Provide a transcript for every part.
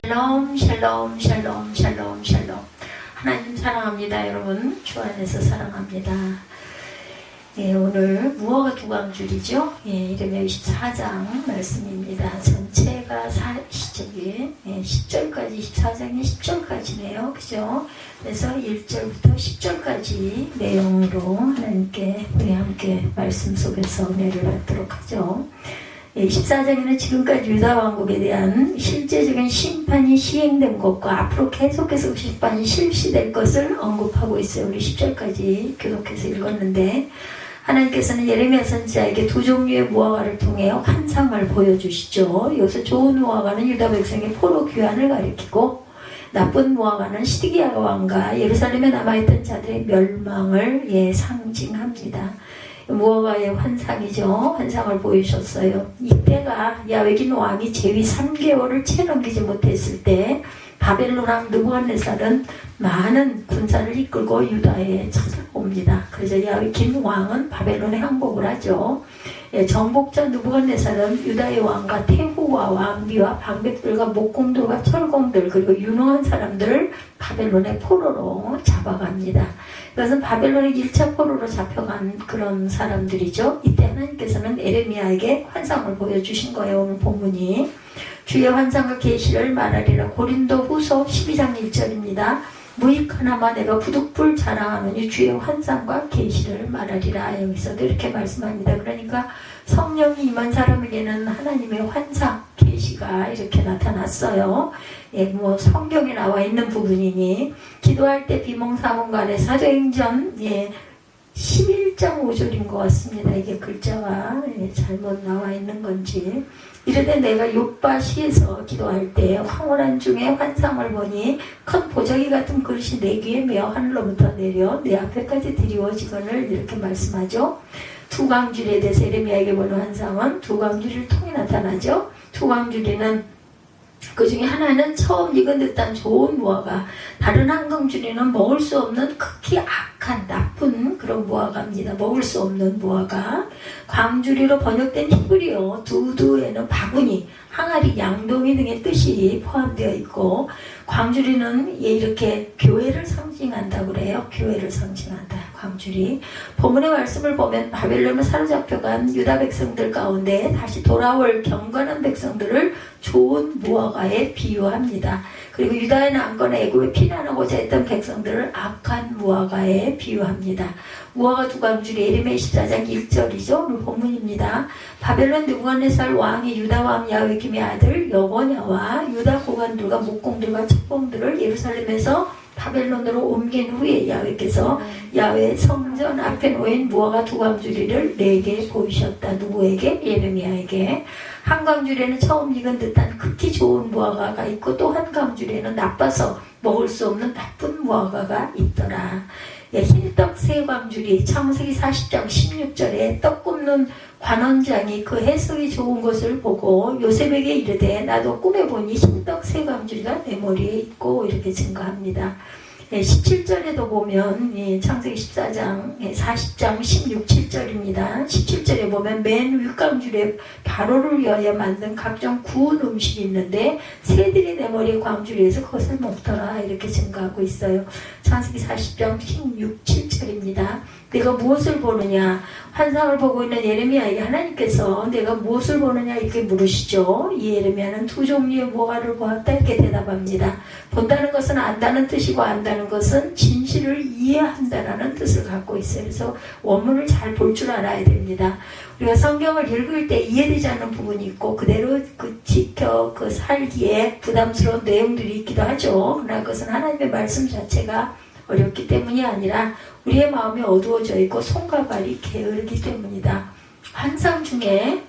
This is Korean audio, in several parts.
샬롬 샬롬 샬롬 샬롬 샬롬. 하나님 사랑합니다. 여러분 주 안에서 사랑합니다. 예, 오늘 무허가 두광줄이죠. 예, 이름의 24장 말씀입니다. 전체가 10절까지 24장이 10절까지네요. 그죠? 그래서 1절부터 10절까지 내용으로 하나님께 우리 함께 말씀 속에서 은혜를 받도록 하죠. 14장에는 지금까지 유다 왕국에 대한 실제적인 심판이 시행된 것과 앞으로 계속해서 심판이 실시될 것을 언급하고 있어요. 우리 10절까지 교독해서 읽었는데 하나님께서는 예레미야 선지자에게 두 종류의 무화과를 통해 환상을 보여주시죠. 여기서 좋은 무화과는 유다 백성의 포로 귀환을 가리키고 나쁜 무화과는 시드기야 왕과 예루살렘에 남아있던 자들의 멸망을 상징합니다. 무화과의 환상이죠. 환상을 보이셨어요. 이때가 야외긴 왕이 재위 3개월을 채 넘기지 못했을 때 바벨론 왕 느부갓네살은 많은 군사를 이끌고 유다에 찾아옵니다. 그래서 야외긴 왕은 바벨론에 항복을 하죠. 정복자 느부갓네살은 유다의 왕과 태후와 왕비와 방백들과 목공들과 철공들 그리고 유능한 사람들을 바벨론의 포로로 잡아갑니다. 이것은 바벨론의 1차 포로로 잡혀간 그런 사람들이죠. 이때 하나님께서는 예레미야에게 환상을 보여주신 거예요. 오늘 본문이 주의 환상과 계시를 말하리라. 고린도 후서 12장 1절입니다. 무익하나마 내가 부득불 자랑하노니 주의 환상과 계시를 말하리라. 여기서도 이렇게 말씀합니다. 그러니까 성령이 임한 사람에게는 하나님의 환상, 계시가 이렇게 나타났어요. 성경에 나와 있는 부분이니 기도할 때 비몽사몽간에 사도행전 11장 5절인 것 같습니다. 이게 글자가 잘못 나와 있는 건지. 이르되 내가 욥바시에서 기도할 때 황홀한 중에 환상을 보니 큰 보자기 같은 그릇이 내 귀에 메어 하늘로부터 내려 내 앞에까지 드리워지거늘 이렇게 말씀하죠. 두 광주리에 대해서 예레미야에게 보는 환상은 두 광주리를 통해 나타나죠. 두 광주리는 그 중에 하나는 처음 익은 듯한 좋은 무화과, 다른 한 광주리는 먹을 수 없는 극히 악한 나쁜 그런 무화과입니다. 먹을 수 없는 무화과. 광주리로 번역된 히브리어 두두에는 바구니, 항아리, 양동이 등의 뜻이 포함되어 있고 광주리는 이렇게 교회를 상징한다고 그래요. 교회를 상징한다. 광주리. 본문의 말씀을 보면 바벨론을 사로잡혀간 유다 백성들 가운데 다시 돌아올 경건한 백성들을 좋은 무화과에 비유합니다. 그리고 유다에 남거나 애굽에 피난하고자 했던 백성들을 악한 무화과에 비유합니다. 무화과 두 광주리 예레미야 14장 1절이죠. 오늘 본문입니다. 바벨론 느부갓네살 왕이 유다 왕 야외김의 아들 여거냐와 유다 고관들과 목공들과 첩봉들을 예루살렘에서 바벨론으로 옮긴 후에 야훼께서 야훼 성전 앞에 놓인 무화과 두 광주리를 내게 보이셨다. 누구에게? 예레미야에게. 한 광주리에는 처음 익은 듯한 극히 좋은 무화과가 있고 또 한 광주리에는 나빠서 먹을 수 없는 나쁜 무화과가 있더라. 흰떡 세 광주리 창세기 40장 16절에 떡 굽는 관원장이 그 해석이 좋은 것을 보고 요셉에게 이르되 나도 꿈에 보니 흰떡 세 광주리가 내 머리에 있고 이렇게 증거합니다. 17절에도 보면 창세기 14장 40장 16, 7절입니다. 17절에 보면 맨 윗광주리에 바로를 위하여 만든 각종 구운 음식이 있는데 새들이 내 머리에 광주리에서 그것을 먹더라 이렇게 증거하고 있어요. 창세기 40장 16, 7절입니다. 내가 무엇을 보느냐? 환상을 보고 있는 예레미야에게 하나님께서 내가 무엇을 보느냐 이렇게 물으시죠. 이 예레미야는 두 종류의 무화과를 보았다 이렇게 대답합니다. 본다는 것은 안다는 뜻이고 안다는 것은 진실을 이해한다라는 뜻을 갖고 있어요. 그래서 원문을 잘 볼 줄 알아야 됩니다. 우리가 성경을 읽을 때 이해되지 않는 부분이 있고 그대로 지켜 살기에 부담스러운 내용들이 있기도 하죠. 그러나 그것은 하나님의 말씀 자체가 어렵기 때문이 아니라 우리의 마음이 어두워져 있고 손과 발이 게으르기 때문이다. 환상 중에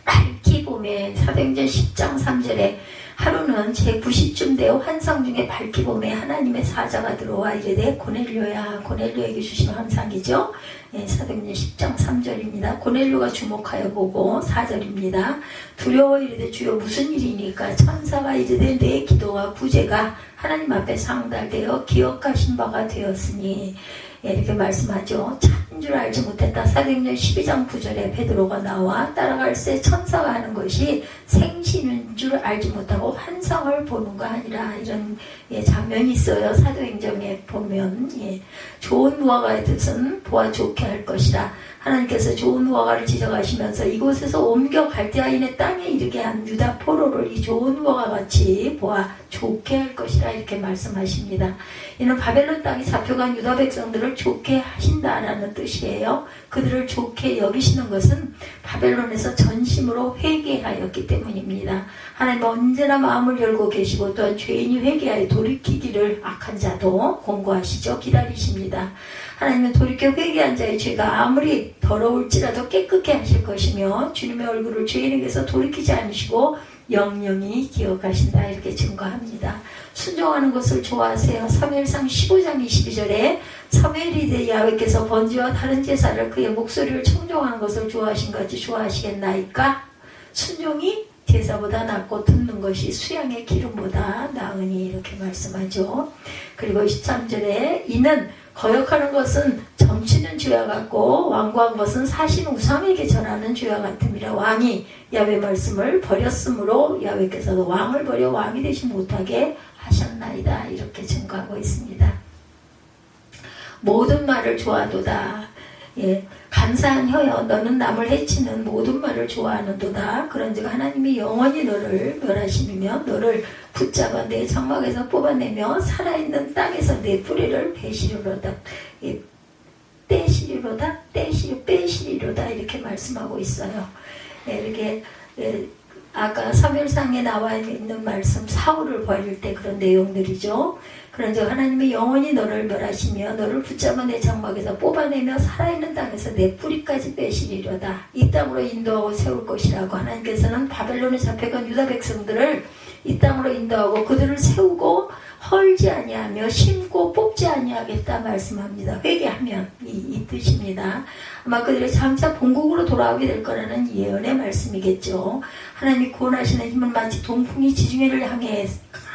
밝히 봄에 사도행전 10장 3절에 하루는 제9시쯤 되어 환상 중에 밝히 봄에 하나님의 사자가 들어와 이르되 고넬료야. 고넬료에게 주신 환상이죠. 사도행전 10장 3절입니다. 고넬료가 주목하여 보고 4절입니다. 두려워 이르되 주여 무슨 일이니까? 천사가 이르되 내 기도와 부재가 하나님 앞에 상달되어 기억하신 바가 되었으니 이렇게 말씀하죠. 찾은 줄 알지 못했다. 사도행전 12장 9절에 베드로가 나와 따라갈새 천사가 하는 것이 생신인 줄 알지 못하고 환상을 보는 거 아니라 이런 장면이 있어요. 사도행전에 보면 좋은 무화과의 뜻은 보아 좋게 할 것이라. 하나님께서 좋은 무화과를 지적하시면서 이곳에서 옮겨 갈대아인의 땅에 이르게 한 유다 포로를 이 좋은 무화과 같이 보아 좋게 할 것이라 이렇게 말씀하십니다. 이는 바벨론 땅에 잡혀간 유다 백성들을 좋게 하신다라는 뜻이에요. 그들을 좋게 여기시는 것은 바벨론에서 전심으로 회개하였기 때문입니다. 하나님은 언제나 마음을 열고 계시고 또한 죄인이 회개하여 돌이키기를 악한 자도 공고하시죠. 기다리십니다. 하나님은 돌이켜 회개한 자의 죄가 아무리 더러울지라도 깨끗게 하실 것이며 주님의 얼굴을 죄인에게서 돌이키지 않으시고 영영히 기억하신다 이렇게 증거합니다. 순종하는 것을 좋아하세요. 사무엘상 15장 22절에 사무엘이 되 야훼께서 번제와 다른 제사를 그의 목소리를 청종하는 것을 좋아하신 같이 좋아하시겠나이까? 순종이 제사보다 낫고 듣는 것이 수양의 기름보다 나으니 이렇게 말씀하죠. 그리고 23절에 이는 거역하는 것은 점치는 죄와 같고 완고한 것은 사신 우상에게 전하는 죄와 같음이라. 왕이 야훼 말씀을 버렸으므로 야훼께서도 왕을 버려 왕이 되지 못하게 하셨나이다 이렇게 증거하고 있습니다. 모든 말을 좋아하도다. 감사한 혀여 너는 남을 해치는 모든 말을 좋아하는도다. 그런즉 하나님이 영원히 너를 멸하시며 너를 붙잡아 내 장막에서 뽑아내며 살아있는 땅에서 내 뿌리를 베시리로다. 빼시리로다 이렇게 말씀하고 있어요. 이렇게 아까 사무엘상에 나와 있는 말씀 사울을 버릴 때 그런 내용들이죠. 그런즉 하나님이 영원히 너를 멸하시며 너를 붙잡아 내 장막에서 뽑아내며 살아있는 땅에서 내 뿌리까지 빼시리로다. 이 땅으로 인도하고 세울 것이라고. 하나님께서는 바벨론에 잡혀간 유다 백성들을 이 땅으로 인도하고 그들을 세우고 헐지 아니하며 심고 뽑지 아니하겠다 말씀합니다. 회개하면 이 뜻입니다. 아마 그들의 장차 본국으로 돌아오게 될 거라는 예언의 말씀이겠죠. 하나님이 구원하시는 힘은 마치 동풍이 지중해를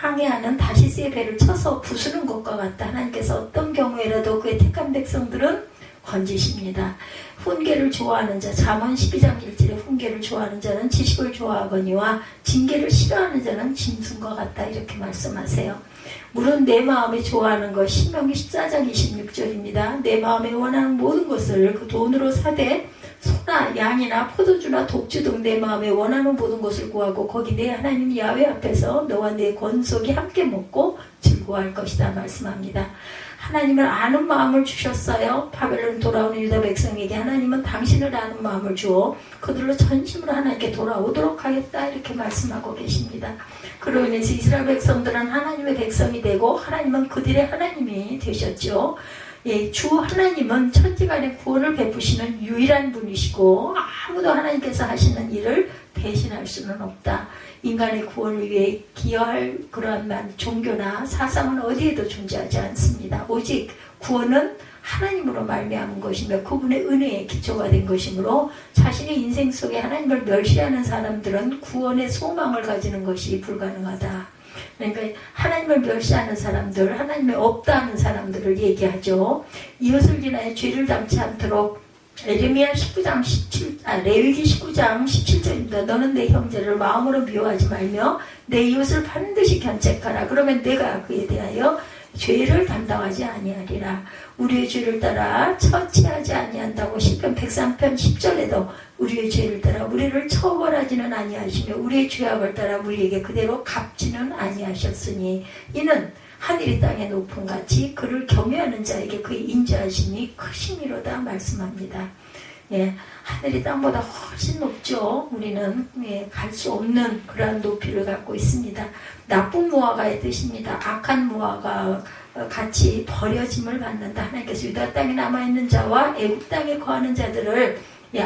항해하는 다시스의 배를 쳐서 부수는 것과 같다. 하나님께서 어떤 경우에라도 그의 택한 백성들은 건지십니다. 훈계를 좋아하는 자, 잠언 12장 1절에 훈계를 좋아하는 자는 지식을 좋아하거니와 징계를 싫어하는 자는 짐승과 같다 이렇게 말씀하세요. 물은 내 마음이 좋아하는 것, 신명기 14장 26절입니다. 내 마음에 원하는 모든 것을 그 돈으로 사되 소나 양이나 포도주나 독주 등 내 마음에 원하는 모든 것을 구하고 거기 내 하나님 야훼 앞에서 너와 내 권속이 함께 먹고 즐거워할 것이다 말씀합니다. 하나님을 아는 마음을 주셨어요. 바벨론 돌아오는 유다 백성에게 하나님은 당신을 아는 마음을 주어 그들로 전심으로 하나님께 돌아오도록 하겠다 이렇게 말씀하고 계십니다. 그로 인해서 이스라엘 백성들은 하나님의 백성이 되고 하나님은 그들의 하나님이 되셨죠. 주 하나님은 천지간의 구원을 베푸시는 유일한 분이시고 아무도 하나님께서 하시는 일을 대신할 수는 없다. 인간의 구원을 위해 기여할 그러한 종교나 사상은 어디에도 존재하지 않습니다. 오직 구원은 하나님으로 말미암은 것이며 그분의 은혜에 기초가 된 것이므로 자신의 인생 속에 하나님을 멸시하는 사람들은 구원의 소망을 가지는 것이 불가능하다. 그러니까 하나님을 멸시하는 사람들, 하나님이 없다 하는 사람들을 얘기하죠. 이웃을 인하여 죄를 담지 않도록 레위기 19장 17절입니다. 너는 내 형제를 마음으로 미워하지 말며 내 이웃을 반드시 견책하라. 그러면 내가 그에 대하여 죄를 담당하지 아니하리라. 우리의 죄를 따라 처치하지 아니한다고 시편 103편 10절에도 우리의 죄를 따라 우리를 처벌하지는 아니하시며 우리의 죄악을 따라 우리에게 그대로 갚지는 아니하셨으니 이는 하늘이 땅의 높음같이 그를 경외하는 자에게 그의 인자하심이 크심이로다 말씀합니다. 하늘이 땅보다 훨씬 높죠. 우리는 갈 수 없는 그러한 높이를 갖고 있습니다. 나쁜 무화과의 뜻입니다. 악한 무화과 같이 버려짐을 받는다. 하나님께서 유다 땅에 남아있는 자와 애굽 땅에 거하는 자들을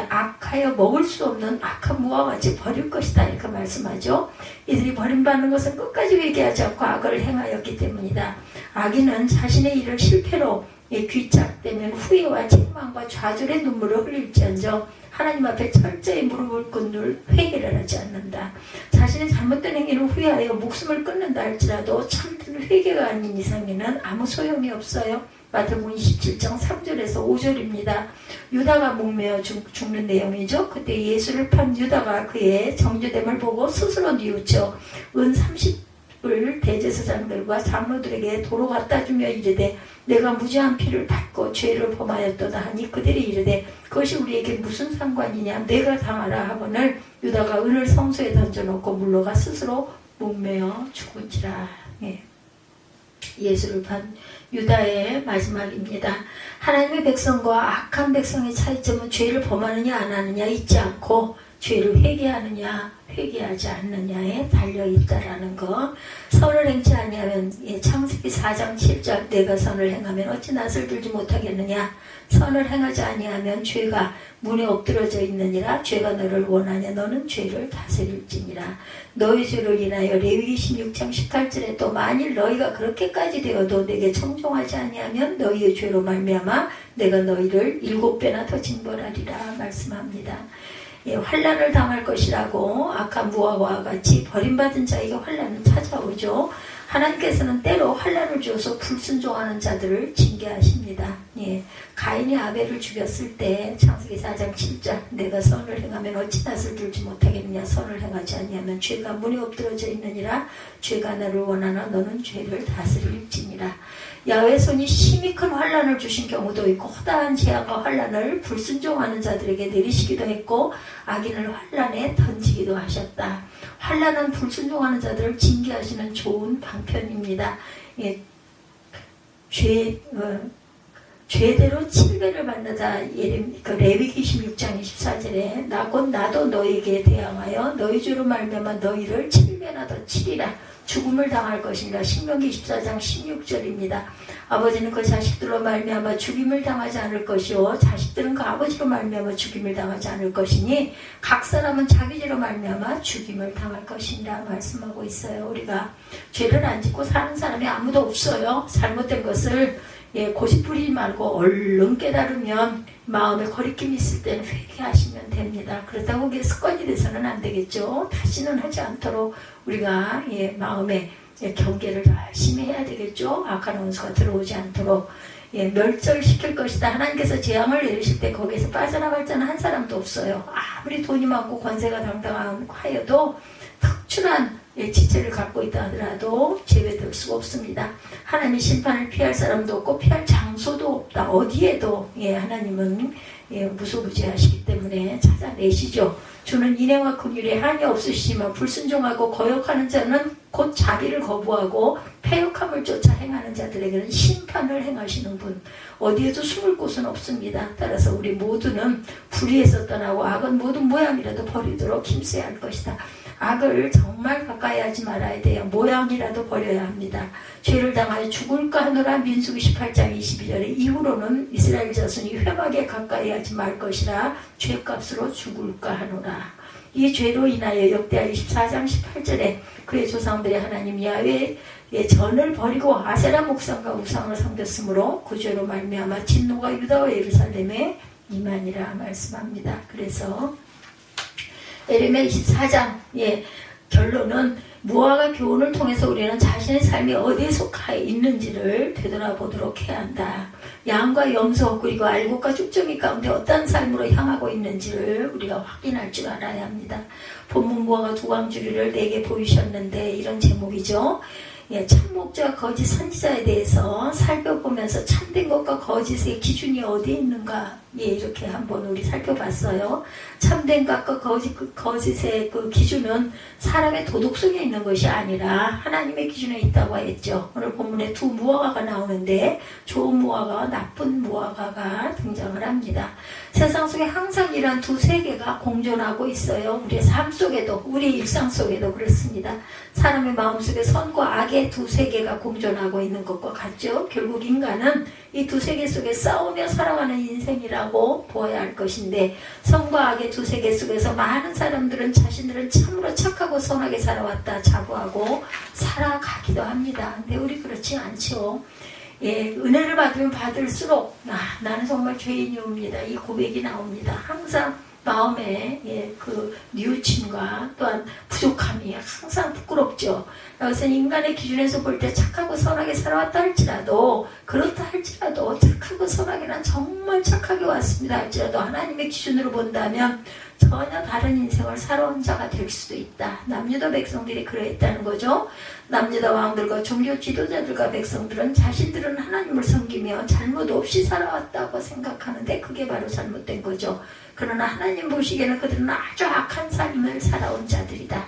악하여 먹을 수 없는 악한 무화과같이 버릴 것이다 이렇게 말씀하죠. 이들이 버림받는 것은 끝까지 회개하지 않고 악을 행하였기 때문이다. 악인은 자신의 일을 실패로 귀착되면 후회와 책망과 좌절의 눈물을 흘릴지언정 하나님 앞에 철저히 무릎을 꿇는 회개를 하지 않는다. 자신의 잘못된 행위를 후회하여 목숨을 끊는다 할지라도 참된 회개가 아닌 이상에는 아무 소용이 없어요. 마태복음 27장 3절에서 5절입니다. 유다가 목매어 죽는 내용이죠. 그때 예수를 판 유다가 그의 정죄됨을 보고 스스로 뉘우쳐 은 30을 대제사장들과 장로들에게 도로 갖다 주며 이르되 내가 무죄한 피를 받고 죄를 범하였도다 하니 그들이 이르되 그것이 우리에게 무슨 상관이냐 내가 당하라 하거늘 유다가 은을 성소에 던져놓고 물러가 스스로 목매어 죽은지라. 예. 예수를 판 유다의 마지막입니다. 하나님의 백성과 악한 백성의 차이점은 죄를 범하느냐 안 하느냐 있지 않고 죄를 회개하느냐 회개하지 않느냐에 달려있다라는 거. 선을 행치 아니하면 창세기 4장 7절 내가 선을 행하면 어찌 낯을 들지 못하겠느냐. 선을 행하지 아니하면 죄가 문에 엎드러져 있느니라. 죄가 너를 원하냐 너는 죄를 다스릴지니라. 너희 죄로 인하여 레위기 16장 18절에 또 만일 너희가 그렇게까지 되어도 내게 청종하지 아니하면 너희의 죄로 말미암아 내가 너희를 7배나 더 징벌하리라 말씀합니다. 예, 환난을 당할 것이라고 악한 무화과와 같이 버림받은 자에게 환난은 찾아오죠. 하나님께서는 때로 환난을 주어서 불순종하는 자들을 징계하십니다. 예, 가인이 아벨을 죽였을 때 창세기 4장 7절 내가 선을 행하면 어찌 낯을 들지 못하겠느냐 선을 행하지 아니하면 죄가 문에 엎드러져 있느니라. 죄가 나를 원하나 너는 죄를 다스릴지니라. 야훼의 손이 심히 큰 환난을 주신 경우도 있고 허다한 재앙과 환난을 불순종하는 자들에게 내리시기도 했고 악인을 환난에 던지기도 하셨다. 환난은 불순종하는 자들을 징계하시는 좋은 방편입니다. 예, 죄대로 7배를 받는다. 레위기 16장 24절에 나도 너에게 대항하여 너희 죄로 말미암아 너희를 7배나 더 치리라. 죽음을 당할 것이니라. 신명기 24장 16절입니다. 아버지는 그 자식들로 말미암아 죽임을 당하지 않을 것이요 자식들은 그 아버지로 말미암아 죽임을 당하지 않을 것이니 각 사람은 자기 죄로 말미암아 죽임을 당할 것이니라 말씀하고 있어요. 우리가 죄를 안 짓고 사는 사람이 아무도 없어요. 잘못된 것을 고집 부리지 말고 얼른 깨달으면 마음에 거리낌이 있을 때는 회개하시면 됩니다. 그렇다고 그게 습관이 돼서는 안 되겠죠. 다시는 하지 않도록 우리가 마음에 경계를 열심히 해야 되겠죠. 악한 원수가 들어오지 않도록 멸절시킬 것이다. 하나님께서 재앙을 내리실 때 거기에서 빠져나갈 자는 한 사람도 없어요. 아무리 돈이 많고 권세가 당당하여도 특출한 지체를 갖고 있다 하더라도 제외될 수가 없습니다. 하나님의 심판을 피할 사람도 없고 피할 장소도 없다. 어디에도 하나님은 무소부지하시기 때문에 찾아내시죠. 주는 인애와 긍휼에 한이 없으시지만 불순종하고 거역하는 자는 곧 자비를 거부하고 패역함을 쫓아 행하는 자들에게는 심판을 행하시는 분. 어디에도 숨을 곳은 없습니다. 따라서 우리 모두는 불의에서 떠나고 악은 모든 모양이라도 버리도록 힘써야 할 것이다. 악을 정말 가까이 하지 말아야 돼요. 모양이라도 버려야 합니다. 죄를 당하여 죽을까 하노라. 민수기 18장 22절에 이후로는 이스라엘 자손이 회막에 가까이 하지 말 것이라 죄값으로 죽을까 하노라. 이 죄로 인하여 역대하 24장 18절에 그의 조상들이 하나님 야훼의 전을 버리고 아세라 목상과 우상을 섬겼으므로 그 죄로 말미암아 진노가 유다와 예루살렘에 임하니라 말씀합니다. 그래서 에레미야 24장 결론은 무화과 교훈을 통해서 우리는 자신의 삶이 어디에 속해 있는지를 되돌아보도록 해야 한다. 양과 염소 그리고 알곡과 쭉정이 가운데 어떤 삶으로 향하고 있는지를 우리가 확인할 줄 알아야 합니다. 본문 무화과 두광주리를 내게 보이셨는데 이런 제목이죠. 참목자와 거짓 선지자에 대해서 살펴보면서 참된 것과 거짓의 기준이 어디에 있는가 이렇게 한번 우리 살펴봤어요. 참된 것과 거짓의 그 기준은 사람의 도덕성에 있는 것이 아니라 하나님의 기준에 있다고 했죠. 오늘 본문에 두 무화과가 나오는데 좋은 무화과와 나쁜 무화과가 등장을 합니다. 세상 속에 항상 이런 두 세계가 공존하고 있어요. 우리의 삶 속에도 우리의 일상 속에도 그렇습니다. 사람의 마음속에 선과 악의 두 세계가 공존하고 있는 것과 같죠. 결국 인간은 이 두 세계 속에 싸우며 살아가는 인생이라고 보아야 할 것인데 선과 악의 두 세계 속에서 많은 사람들은 자신들은 참으로 착하고 선하게 살아왔다 자부하고 살아가기도 합니다. 근데 우리 그렇지 않죠. 은혜를 받으면 받을수록 나는 정말 죄인이옵니다. 이 고백이 나옵니다. 항상 마음에 그 뉘우침과 또한 부족함이 항상 부끄럽죠. 그래서 인간의 기준에서 볼 때 착하고 선하게 살아왔다 할지라도, 그렇다 할지라도 착하고 선하게는 정말 착하게 왔습니다 할지라도 하나님의 기준으로 본다면 전혀 다른 인생을 살아온 자가 될 수도 있다. 남유다 백성들이 그러했다는 거죠. 남유다 왕들과 종교 지도자들과 백성들은 자신들은 하나님을 섬기며 잘못 없이 살아왔다고 생각하는데 그게 바로 잘못된 거죠. 그러나 하나님 보시기에는 그들은 아주 악한 삶을 살아온 자들이다.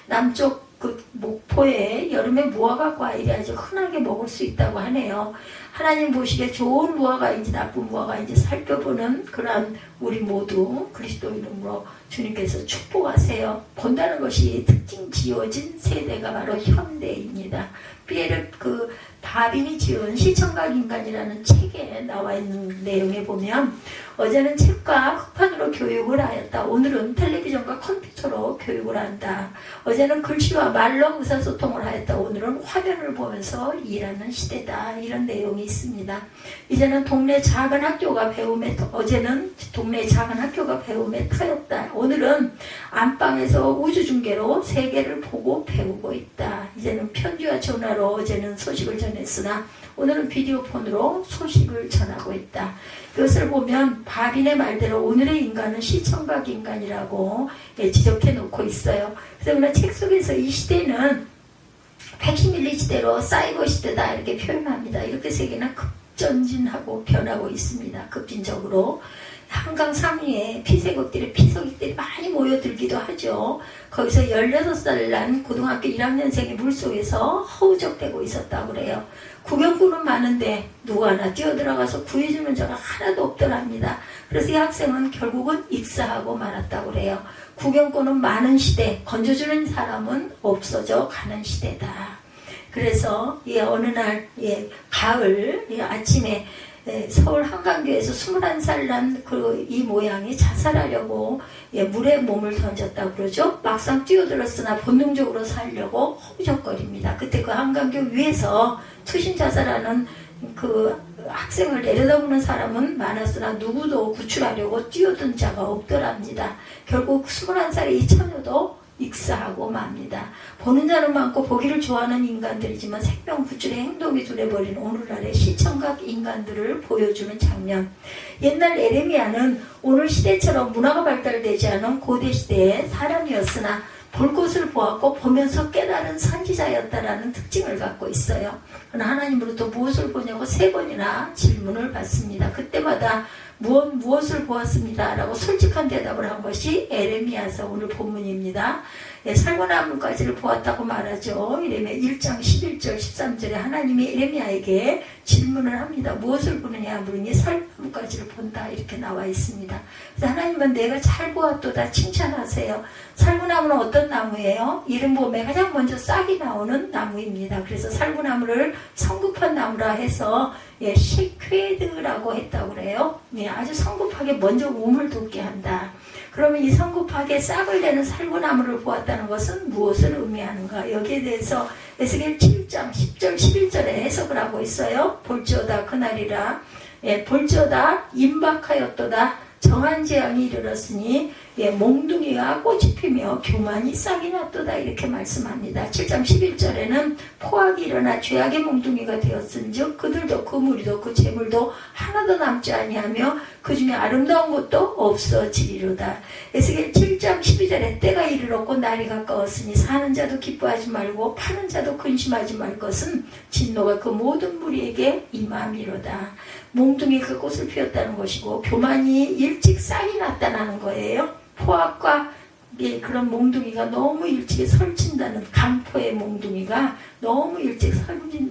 남쪽 그 목포에 여름에 무화과 과일이 아주 흔하게 먹을 수 있다고 하네요. 하나님 보시기에 좋은 무화과인지 나쁜 무화과인지 살펴보는 그러한 우리 모두 그리스도 이름으로 주님께서 축복하세요. 본다는 것이 특징 지어진 세대가 바로 현대입니다. 피에르 그 바빈이 지은 시청각 인간이라는 책에 나와 있는 내용에 보면 어제는 책과 흑판으로 교육을 하였다. 오늘은 텔레비전과 컴퓨터로 교육을 한다. 어제는 글씨와 말로 의사소통을 하였다. 오늘은 화면을 보면서 일하는 시대다. 이런 내용이 있습니다. 이제는 동네 작은 학교가 배움에 어제는 동네 작은 학교가 배움에 터였다. 오늘은 안방에서 우주중계로 세계를 보고 배우고 있다. 이제는 편지와 전화로 어제는 소식을 전했으나 오늘은 비디오폰으로 소식을 전하고 있다. 이것을 보면 바빈의 말대로 오늘의 인간은 시청각 인간이라고 지적해 놓고 있어요. 그래서 오늘 책 속에서 이 시대는 팩시밀리 시대로 사이버 시대다 이렇게 표현합니다. 이렇게 세계는 급전진하고 변하고 있습니다. 급진적으로. 한강 상류에 피서객들이 많이 모여들기도 하죠. 거기서 16살 난 고등학교 1학년생이 물속에서 허우적대고 있었다고 그래요. 구경꾼은 많은데 누구 하나 뛰어들어가서 구해주는 자가 하나도 없더랍니다. 그래서 이 학생은 결국은 익사하고 말았다고 그래요. 구경꾼은 많은 시대, 건져주는 사람은 없어져 가는 시대다. 그래서 어느 날 가을 아침에 서울 한강교에서 21살 난 이 모양이 자살하려고 물에 몸을 던졌다고 그러죠. 막상 뛰어들었으나 본능적으로 살려고 허우적거립니다. 그때 그 한강교 위에서 투신 자살하는 그 학생을 내려다보는 사람은 많았으나 누구도 구출하려고 뛰어든 자가 없더랍니다. 결국 21살의 이 처녀도 익사하고 맙니다. 보는 자는 많고 보기를 좋아하는 인간들이지만 생명 구출의 행동이 둔해버린 오늘날의 시청각 인간들을 보여주는 장면. 옛날 에레미야는 오늘 시대처럼 문화가 발달되지 않은 고대 시대의 사람이었으나 볼 것을 보았고 보면서 깨달은 선지자였다라는 특징을 갖고 있어요. 그러나 하나님으로부터 무엇을 보냐고 3번이나 질문을 받습니다. 그때마다 무엇을 보았습니다 라고 솔직한 대답을 한 것이 에레미야서 오늘 본문입니다. 살구나무까지를 보았다고 말하죠. 이레미야 1장 11절 13절에 하나님이 에레미야에게 질문을 합니다. 무엇을 보느냐 물으니 살구나무까지를 본다 이렇게 나와 있습니다. 그래서 하나님은 내가 잘 보았도다 칭찬하세요. 살구나무는 어떤 나무예요? 이름 봄에 가장 먼저 싹이 나오는 나무입니다. 그래서 살구나무를 성급한 나무라 해서 시퀘드라고 했다고 그래요. 아주 성급하게 먼저 몸을 돋게 한다. 그러면 이 성급하게 싹을 내는 살구나무를 보았다는 것은 무엇을 의미하는가? 여기에 대해서 에스겔 7장 10절 11절에 해석을 하고 있어요. 볼지어다 그날이라 볼지어다 임박하였도다 정한 재앙이 이르렀으니 몽둥이가 꽃이 피며 교만이 싹이 났도다 이렇게 말씀합니다. 7장 11절에는 포악이 일어나 죄악의 몽둥이가 되었은즉 그들도 그 무리도 그 재물도 하나도 남지 아니하며 그 중에 아름다운 것도 없어지리로다. 에스겔 7장 12절에 때가 이르렀고 날이 가까웠으니 사는 자도 기뻐하지 말고 파는 자도 근심하지 말 것은 진노가 그 모든 무리에게 임함이로다. 몽둥이가 꽃을 피웠다는 것이고 교만이 일찍 싹이 났다는 거예요. 포악과 그런 몽둥이가 너무 일찍 설친다는 강포의 몽둥이가 너무 일찍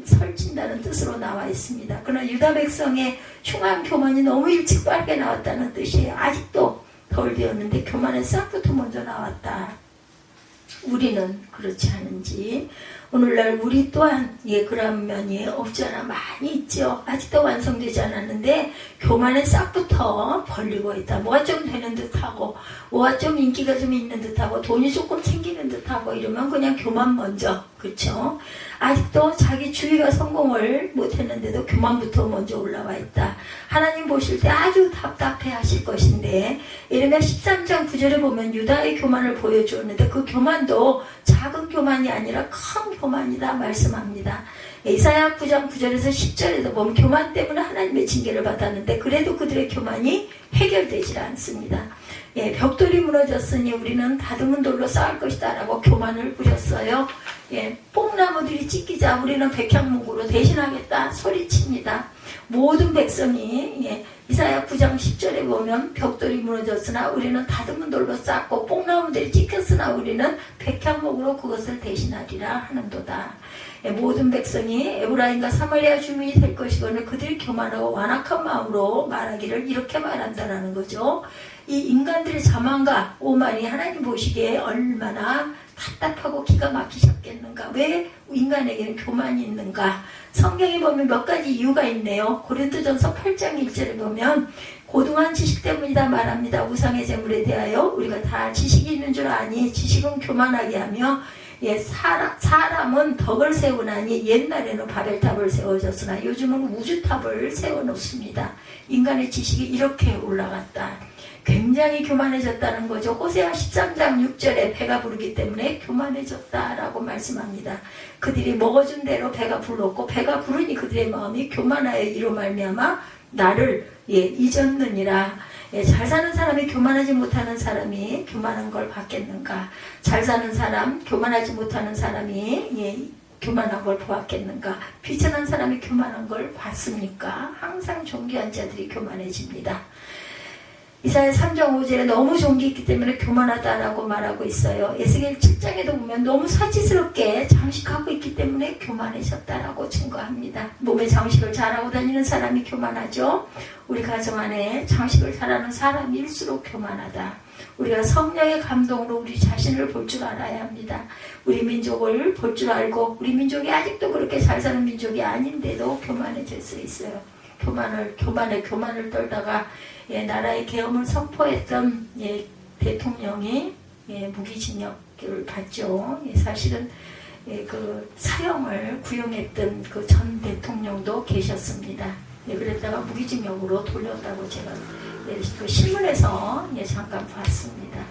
설친다는 뜻으로 나와 있습니다. 그러나 유다 백성의 흉한 교만이 너무 일찍 빠르게 나왔다는 뜻이에요. 아직도 덜 되었는데 교만의 싹부터 먼저 나왔다. 우리는 그렇지 않은지 오늘날 우리 또한 그런 면이 없지 않아 많이 있죠. 아직도 완성되지 않았는데 교만의 싹부터 벌리고 있다. 뭐가 좀 되는 듯하고 뭐가 좀 인기가 좀 있는 듯하고 돈이 조금 생기는 듯하고 이러면 그냥 교만 먼저, 그렇죠? 아직도 자기 주위가 성공을 못했는데도 교만부터 먼저 올라와 있다. 하나님 보실 때 아주 답답해 하실 것인데 예레미야 13장 9절에 보면 유다의 교만을 보여주었는데 그 교만도 작은 교만이 아니라 큰 교만이다 말씀합니다. 이사야 9장 9절에서 10절에도 보면 교만 때문에 하나님의 징계를 받았는데 그래도 그들의 교만이 해결되질 않습니다. 벽돌이 무너졌으니 우리는 다듬은 돌로 쌓을 것이다 라고 교만을 부렸어요. 뽕나무들이 찢기자 우리는 백향목으로 대신하겠다 소리칩니다. 모든 백성이 이사야 9장 10절에 보면 벽돌이 무너졌으나 우리는 다듬은 돌로 쌓고 뽕나무들이 찢겼으나 우리는 백향목으로 그것을 대신하리라 하는도다. 모든 백성이 에브라임과 사마리아 주민이 될 것이거늘 그들이 교만하고 완악한 마음으로 말하기를 이렇게 말한다라는 거죠. 이 인간들의 자만과 오만이 하나님 보시기에 얼마나 답답하고 기가 막히셨겠는가. 왜 인간에게는 교만이 있는가. 성경에 보면 몇 가지 이유가 있네요. 고린도전서 8장 1절에 보면 고등한 지식 때문이다 말합니다. 우상의 재물에 대하여 우리가 다 지식이 있는 줄 아니 지식은 교만하게 하며 사람은 덕을 세우나니 옛날에는 바벨탑을 세워졌으나 요즘은 우주탑을 세워놓습니다. 인간의 지식이 이렇게 올라갔다. 굉장히 교만해졌다는 거죠. 호세아 13장 6절에 배가 부르기 때문에 교만해졌다라고 말씀합니다. 그들이 먹어준 대로 배가 불렀고 배가 부르니 그들의 마음이 교만하여 이로 말미암아 나를 잊었느니라. 잘 사는 사람이 교만하지 못하는 사람이 교만한 걸 받겠는가. 잘 사는 사람, 교만하지 못하는 사람이 교만한 걸 보았겠는가. 비천한 사람이 교만한 걸 봤습니까? 항상 존귀한 자들이 교만해집니다. 이사야 3장 5절에 너무 존귀했기 때문에 교만하다라고 말하고 있어요. 에스겔 7장에도 보면 너무 사치스럽게 장식하고 있기 때문에 교만해졌다라고 증거합니다. 몸에 장식을 잘하고 다니는 사람이 교만하죠. 우리 가정 안에 장식을 잘하는 사람일수록 교만하다. 우리가 성령의 감동으로 우리 자신을 볼 줄 알아야 합니다. 우리 민족을 볼 줄 알고 우리 민족이 아직도 그렇게 잘 사는 민족이 아닌데도 교만해질 수 있어요. 교만을 떨다가 나라의 계엄을 선포했던 대통령이 무기징역을 받죠. 사실은 그 사형을 구형했던 그 전 대통령도 계셨습니다. 그랬다가 무기징역으로 돌렸다고 제가 그 신문에서 잠깐 봤습니다.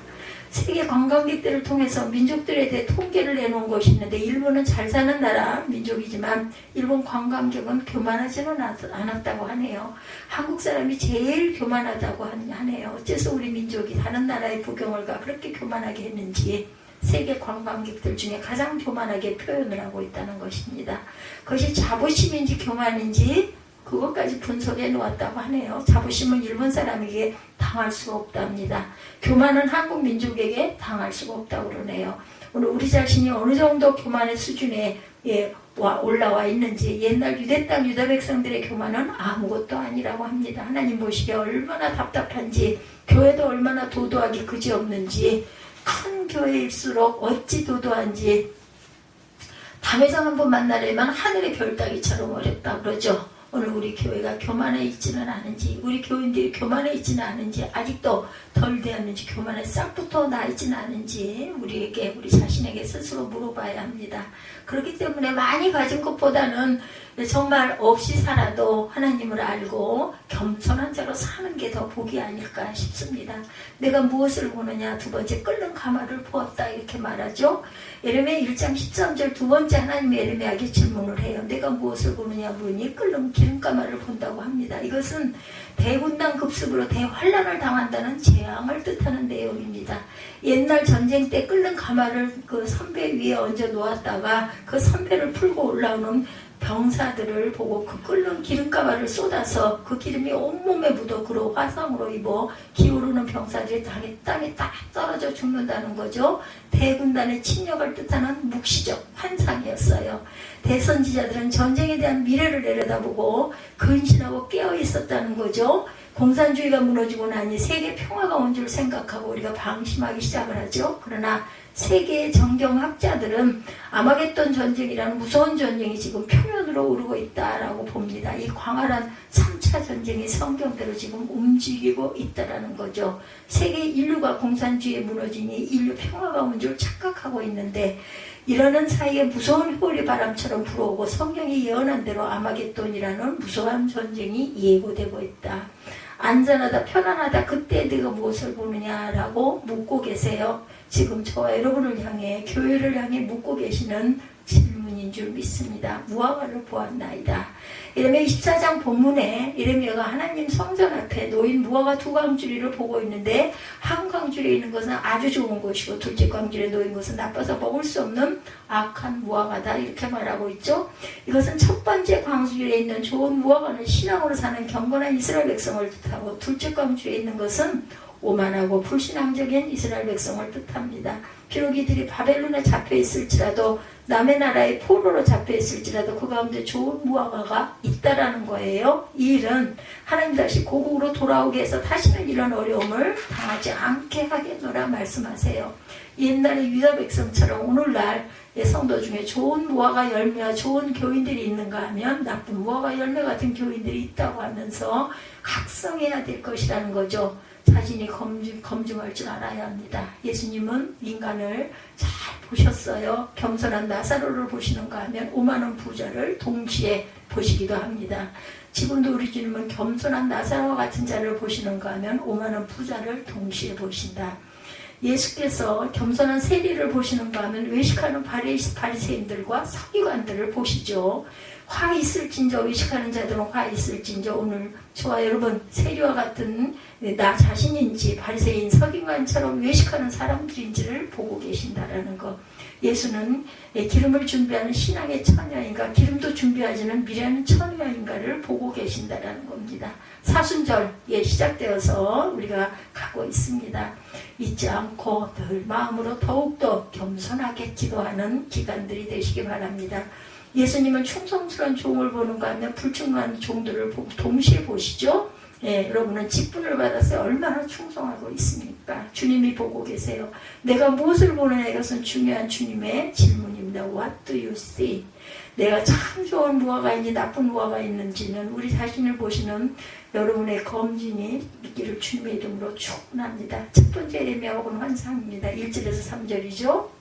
세계 관광객들을 통해서 민족들에 대해 통계를 내놓은 것이 있는데 일본은 잘 사는 나라 민족이지만 일본 관광객은 교만하지는 않았다고 하네요. 한국 사람이 제일 교만하다고 하네요. 어째서 우리 민족이 다른 나라의 부경을 가 그렇게 교만하게 했는지 세계 관광객들 중에 가장 교만하게 표현을 하고 있다는 것입니다. 그것이 자부심인지 교만인지 그것까지 분석해 놓았다고 하네요. 자부심은 일본 사람에게 당할 수가 없답니다. 교만은 한국 민족에게 당할 수가 없다고 그러네요. 오늘 우리 자신이 어느 정도 교만의 수준에 올라와 있는지 옛날 유대 땅 유다 백성들의 교만은 아무것도 아니라고 합니다. 하나님 보시기에 얼마나 답답한지 교회도 얼마나 도도하기 그지없는지 큰 교회일수록 어찌 도도한지 담회장 한번 만나려면 하늘의 별 따기처럼 어렵다 그러죠. 오늘 우리 교회가 교만해 있지는 않은지 우리 교인들이 교만해 있지는 않은지 아직도 덜 되었는지 교만의 싹부터 나 있지는 않은지 우리 자신에게 스스로 물어봐야 합니다. 그렇기 때문에 많이 가진 것보다는 정말 없이 살아도 하나님을 알고 겸손한 자로 사는 게 더 복이 아닐까 싶습니다. 내가 무엇을 보느냐 두 번째 끓는 가마를 부었다 이렇게 말하죠. 예레미야 1장 13절 두 번째 하나님이 예레미야에게 질문을 해요. 내가 무엇을 보느냐 물으니 끓는 기름가마를 본다고 합니다. 이것은 대군단 급습으로 대환란을 당한다는 재앙을 뜻하는 내용입니다. 옛날 전쟁 때 끓는 가마를 그 선배 위에 얹어 놓았다가 그 선배를 풀고 올라오는 병사들을 보고 그 끓는 기름가마를 쏟아서 그 기름이 온몸에 묻어 그로 화상으로 입어 기울는 병사들이 땅에 딱 떨어져 죽는다는 거죠. 대군단의 침략을 뜻하는 묵시적 환상이었어요. 대선지자들은 전쟁에 대한 미래를 내려다보고 근신하고 깨어 있었다는 거죠. 공산주의가 무너지고 나니 세계 평화가 온 줄 생각하고 우리가 방심하기 시작을 하죠. 그러나 세계 정경학자들은 아마겟돈 전쟁이라는 무서운 전쟁이 지금 표면으로 오르고 있다라고 봅니다. 이 광활한 3차 전쟁이 성경대로 지금 움직이고 있다라는 거죠. 세계 인류가 공산주의에 무너지니 인류 평화가 온 줄 착각하고 있는데 이러는 사이에 무서운 호리 바람처럼 불어오고 성경이 예언한 대로 아마겟돈이라는 무서운 전쟁이 예고되고 있다. 안전하다 편안하다 그때 네가 무엇을 보느냐라고 묻고 계세요. 지금 저와 여러분을 향해 교회를 향해 묻고 계시는 질문인 줄 믿습니다. 무화과를 보았나이다. 예레미야 24장 본문에 예레미야가 하나님 성전 앞에 놓인 무화과 두 광주리를 보고 있는데 한 광주리에 있는 것은 아주 좋은 것이고 둘째 광주리에 놓인 것은 나빠서 먹을 수 없는 악한 무화과다 이렇게 말하고 있죠. 이것은 첫 번째 광주리에 있는 좋은 무화과는 신앙으로 사는 경건한 이스라엘 백성을 뜻하고 둘째 광주리에 있는 것은 오만하고 불신앙적인 이스라엘 백성을 뜻합니다. 비록 이들이 바벨론에 잡혀있을지라도 남의 나라의 포로로 잡혀있을지라도 그 가운데 좋은 무화과가 있다라는 거예요. 이 일은 하나님 다시 고국으로 돌아오게 해서 다시는 이런 어려움을 당하지 않게 하겠노라 말씀하세요. 옛날에 유다 백성처럼 오늘날 성도 중에 좋은 무화과 열매와 좋은 교인들이 있는가 하면 나쁜 무화과 열매 같은 교인들이 있다고 하면서 각성해야 될 것이라는 거죠. 자신이 검증할 줄 알아야 합니다. 예수님은 인간을 잘 보셨어요. 겸손한 나사로를 보시는가 하면 오만한 부자를 동시에 보시기도 합니다. 지금도 우리 주님은 겸손한 나사로와 같은 자를 보시는가 하면 오만한 부자를 동시에 보신다. 예수께서 겸손한 세리를 보시는가 하면 외식하는 바리새인들과 서기관들을 보시죠. 화 있을진저 외식하는 자들은 화 있을진저 오늘 저와 여러분 세리와 같은 나 자신인지 바리새인 서기관처럼 외식하는 사람들인지를 보고 계신다라는 것. 예수는 기름을 준비하는 신앙의 처녀인가 기름도 준비하지는 미래하는 처녀인가를 보고 계신다라는 겁니다. 사순절에 시작되어서 우리가 가고 있습니다. 잊지 않고 늘 마음으로 더욱더 겸손하게 기도하는 기간들이 되시기 바랍니다. 예수님은 충성스러운 종을 보는가 하면 불충만 종들을 동시에 보시죠. 여러분은 직분을 받아서 얼마나 충성하고 있습니까? 주님이 보고 계세요. 내가 무엇을 보느냐 이것은 중요한 주님의 질문입니다. What do you see? 내가 참 좋은 무화과인지 나쁜 무화과 있는지는 우리 자신을 보시는 여러분의 검진이 있기를 주님의 이름으로 축원합니다. 첫 번째 예레미야가 본 환상입니다. 1절에서 3절이죠.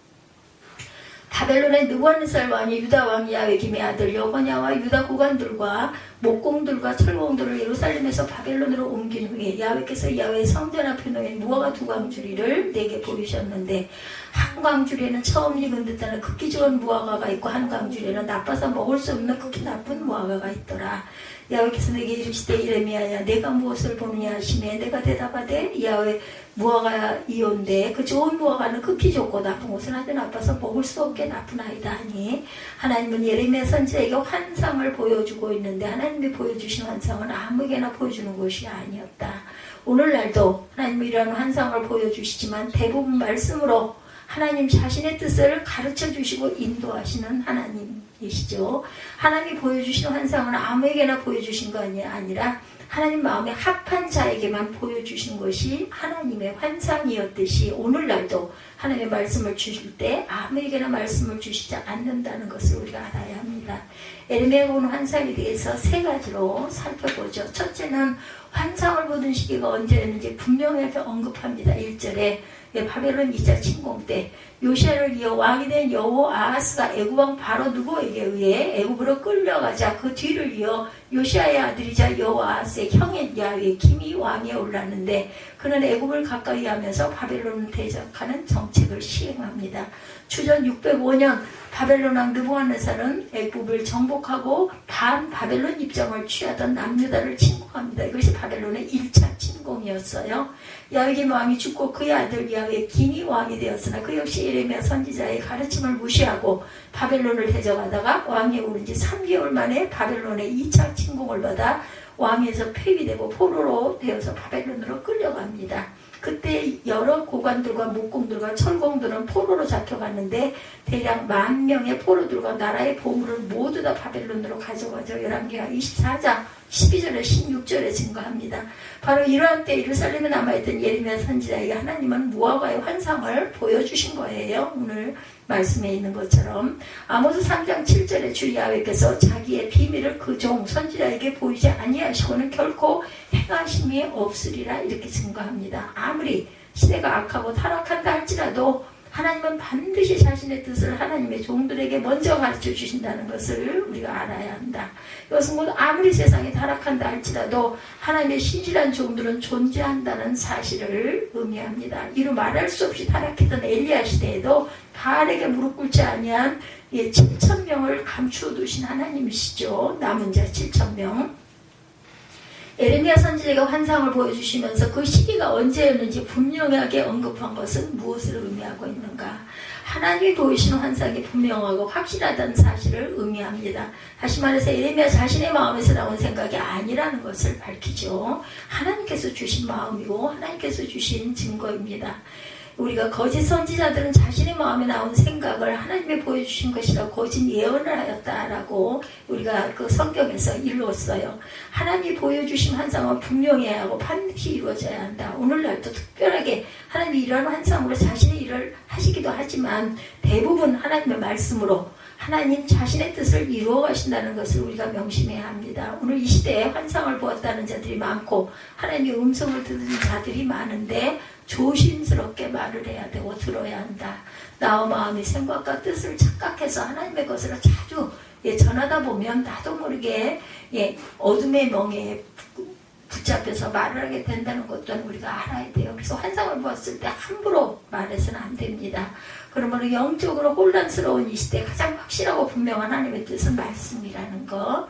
바벨론의 느부갓네살 왕이 유다 왕 야외김의 아들 여거냐와 유다 고관들과 목공들과 철공들을 예루살렘에서 바벨론으로 옮긴 후에 야외께서 야외 성전 앞에 놓인 무화과 두 광주리를 내게 보이셨는데 한 광주리에는 처음 익은 듯하는 극히 좋은 무화과가 있고 한 광주리에는 나빠서 먹을 수 없는 극히 나쁜 무화과가 있더라. 야외께서 내게 이르시되 예레미야야 내가 무엇을 보느냐 하시매 내가 대답하되 야외 무화과 이온데 그 좋은 무화과는 극히 좋고 나쁜 것은 아주 나빠서 먹을 수 없게 나쁜 아이다 하니 하나님은 예레미야 선지자에게 환상을 보여주고 있는데 하나님이 보여주신 환상은 아무에게나 보여주는 것이 아니었다. 오늘날도 하나님은 이러한 환상을 보여주시지만 대부분 말씀으로 하나님 자신의 뜻을 가르쳐 주시고 인도하시는 하나님이시죠. 하나님이 보여주신 환상은 아무에게나 보여주신 것이 아니라 하나님 마음에 합한 자에게만 보여주신 것이 하나님의 환상이었듯이 오늘날도 하나님의 말씀을 주실 때 아무에게나 말씀을 주시지 않는다는 것을 우리가 알아야 합니다. 예레미야가 본 환상에 대해서 세 가지로 살펴보죠. 첫째는 환상을 보던 시기가 언제였는지 분명하게 언급합니다. 1절에 바벨론 2차 침공 때 요시야를 이어 왕이 된 여호아하스가 애굽왕 바로 누구에게 의해 애굽으로 끌려가자 그 뒤를 이어 요시야의 아들이자 여호아하스의 형인 야외김이 왕에 올랐는데 그는 애굽을 가까이 하면서 바벨론을 대적하는 정책을 시행합니다. 주전 605년 바벨론 왕 느부갓네살은 애굽을 정복하고 반 바벨론 입장을 취하던 남유다를 침공합니다. 이것이 바벨론의 1차 침공이었어요. 야외김 왕이 죽고 그의 아들 야외김이 왕이 되었으나 그 역시 예레미야 선지자의 가르침을 무시하고 바벨론을 대적하다가 왕에 오른 지 3개월 만에 바벨론의 2차 침공을 받아 왕에서 폐위되고 포로로 되어서 바벨론으로 끌려갑니다. 그때 여러 고관들과 목공들과 철공들은 포로로 잡혀갔는데 대략 10,000명의 포로들과 나라의 보물을 모두 다 바벨론으로 가져가죠. 열왕기하 24장 12절에 16절에 증거합니다. 바로 이러한 때 예루살렘에 남아있던 예레미야 선지자에게 하나님은 무화과의 환상을 보여주신 거예요. 오늘 말씀에 있는 것처럼 아모스 3장 7절에 주 야훼께서 자기의 비밀을 그 종 선지자에게 보이지 아니하시고는 결코 행하심이 없으리라 이렇게 증거합니다. 아무리 시대가 악하고 타락한다 할지라도 하나님은 반드시 자신의 뜻을 하나님의 종들에게 먼저 가르쳐 주신다는 것을 우리가 알아야 한다. 이것은 곧 아무리 세상이 타락한다 할지라도 하나님의 신실한 종들은 존재한다는 사실을 의미합니다. 이루 말할 수 없이 타락했던 엘리야 시대에도 바알에게 무릎 꿇지 아니한 7,000명을 감추어 두신 하나님이시죠. 남은 자 7,000명. 예레미야 선지자가 환상을 보여주시면서 그 시기가 언제였는지 분명하게 언급한 것은 무엇을 의미하고 있는가? 하나님이 보이시는 환상이 분명하고 확실하다는 사실을 의미합니다. 다시 말해서 예레미야 자신의 마음에서 나온 생각이 아니라는 것을 밝히죠. 하나님께서 주신 마음이고 하나님께서 주신 증거입니다. 우리가 거짓 선지자들은 자신의 마음에 나온 생각을 하나님이 보여주신 것이라 거짓 예언을 하였다라고 우리가 그 성경에서 읽었어요. 하나님이 보여주신 환상은 분명해야 하고 반드시 이루어져야 한다. 오늘날도 특별하게 하나님이 이런 환상으로 자신의 일을 하시기도 하지만 대부분 하나님의 말씀으로 하나님 자신의 뜻을 이루어 가신다는 것을 우리가 명심해야 합니다. 오늘 이 시대에 환상을 보았다는 자들이 많고 하나님의 음성을 듣는 자들이 많은데 조심스럽게 말을 해야 되고 들어야 한다. 나와 마음이 생각과 뜻을 착각해서 하나님의 것을 자주 전하다 보면 나도 모르게 어둠의 멍에 붙잡혀서 말을 하게 된다는 것도 우리가 알아야 돼요. 그래서 환상을 보았을 때 함부로 말해서는 안 됩니다. 그러므로 영적으로 혼란스러운 이 시대에 가장 확실하고 분명한 하나님의 뜻은 말씀이라는 것.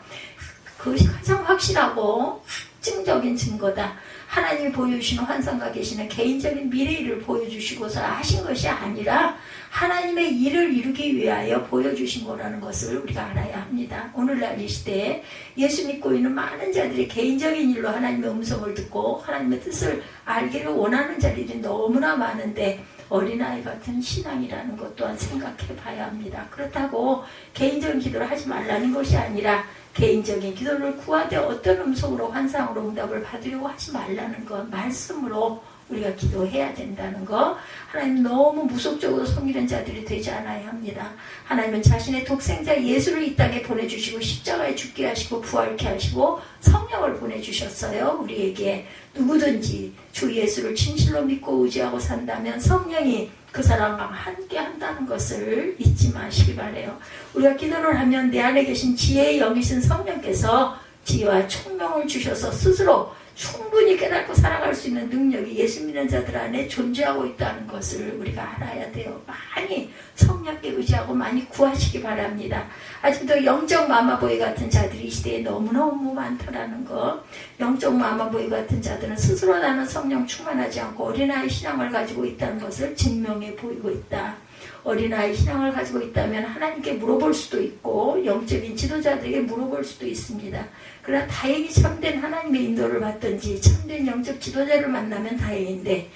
그것이 가장 확실하고 확증적인 증거다. 하나님이 보여주시는 환상과 계시는 개인적인 미래를 보여주시고서 하신 것이 아니라 하나님의 일을 이루기 위하여 보여주신 거라는 것을 우리가 알아야 합니다. 오늘날 이 시대에 예수 믿고 있는 많은 자들이 개인적인 일로 하나님의 음성을 듣고 하나님의 뜻을 알기를 원하는 자들이 너무나 많은데 어린아이 같은 신앙이라는 것 또한 생각해 봐야 합니다. 그렇다고 개인적인 기도를 하지 말라는 것이 아니라 개인적인 기도를 구하되 어떤 음성으로 환상으로 응답을 받으려고 하지 말라는 것, 말씀으로 우리가 기도해야 된다는 것. 하나님 너무 무속적으로 섬기는 자들이 되지 않아야 합니다. 하나님은 자신의 독생자 예수를 이 땅에 보내주시고 십자가에 죽게 하시고 부활케 하시고 성령을 보내주셨어요. 우리에게 누구든지 주 예수를 진실로 믿고 의지하고 산다면 성령이 그 사람과 함께 한다는 것을 잊지 마시기 바라요. 우리가 기도를 하면 내 안에 계신 지혜의 영이신 성령께서 지혜와 총명을 주셔서 스스로 충분히 깨닫고 살아갈 수 있는 능력이 예수 믿는 자들 안에 존재하고 있다는 것을 우리가 알아야 돼요. 많이 성령께 의지하고 많이 구하시기 바랍니다. 아직도 영적 마마보이 같은 자들이 이 시대에 너무너무 많더라는 거. 영적 마마보이 같은 자들은 스스로 나는 성령 충만하지 않고 어린아이 신앙을 가지고 있다는 것을 증명해 보이고 있다. 어린아이 신앙을 가지고 있다면 하나님께 물어볼 수도 있고 영적인 지도자들에게 물어볼 수도 있습니다. 그러나 다행히 참된 하나님의 인도를 받든지 참된 영적 지도자를 만나면 다행인데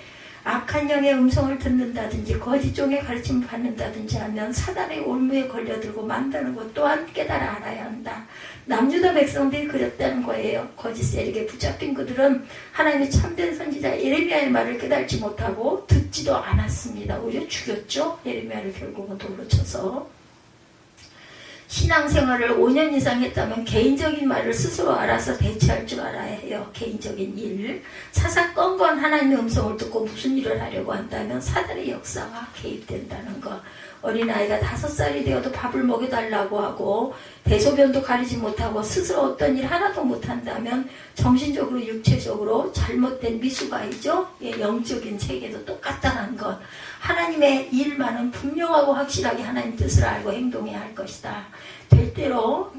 악한 영의 음성을 듣는다든지 거짓 종의 가르침을 받는다든지 하면 사단의 올무에 걸려들고 만다는 것 또한 깨달아 알아야 한다. 남유다 백성들이 그랬다는 거예요. 거짓 세력에 붙잡힌 그들은 하나님의 참된 선지자 예레미야의 말을 깨달지 못하고 듣지도 않았습니다. 오히려 죽였죠. 예레미야를 결국은 돌로 쳐서. 신앙생활을 5년 이상 했다면 개인적인 말을 스스로 알아서 대처할 줄 알아야 해요. 개인적인 일. 사사건건 하나님의 음성을 듣고 무슨 일을 하려고 한다면 사단의 역사가 개입된다는 것. 어린아이가 5살이 되어도 밥을 먹여달라고 하고 대소변도 가리지 못하고 스스로 어떤 일 하나도 못한다면 정신적으로 육체적으로 잘못된 미숙아이죠. 영적인 세계도 똑같다는 것. 하나님의 일만은 분명하고 확실하게 하나님 뜻을 알고 행동해야 할 것이다. 절대로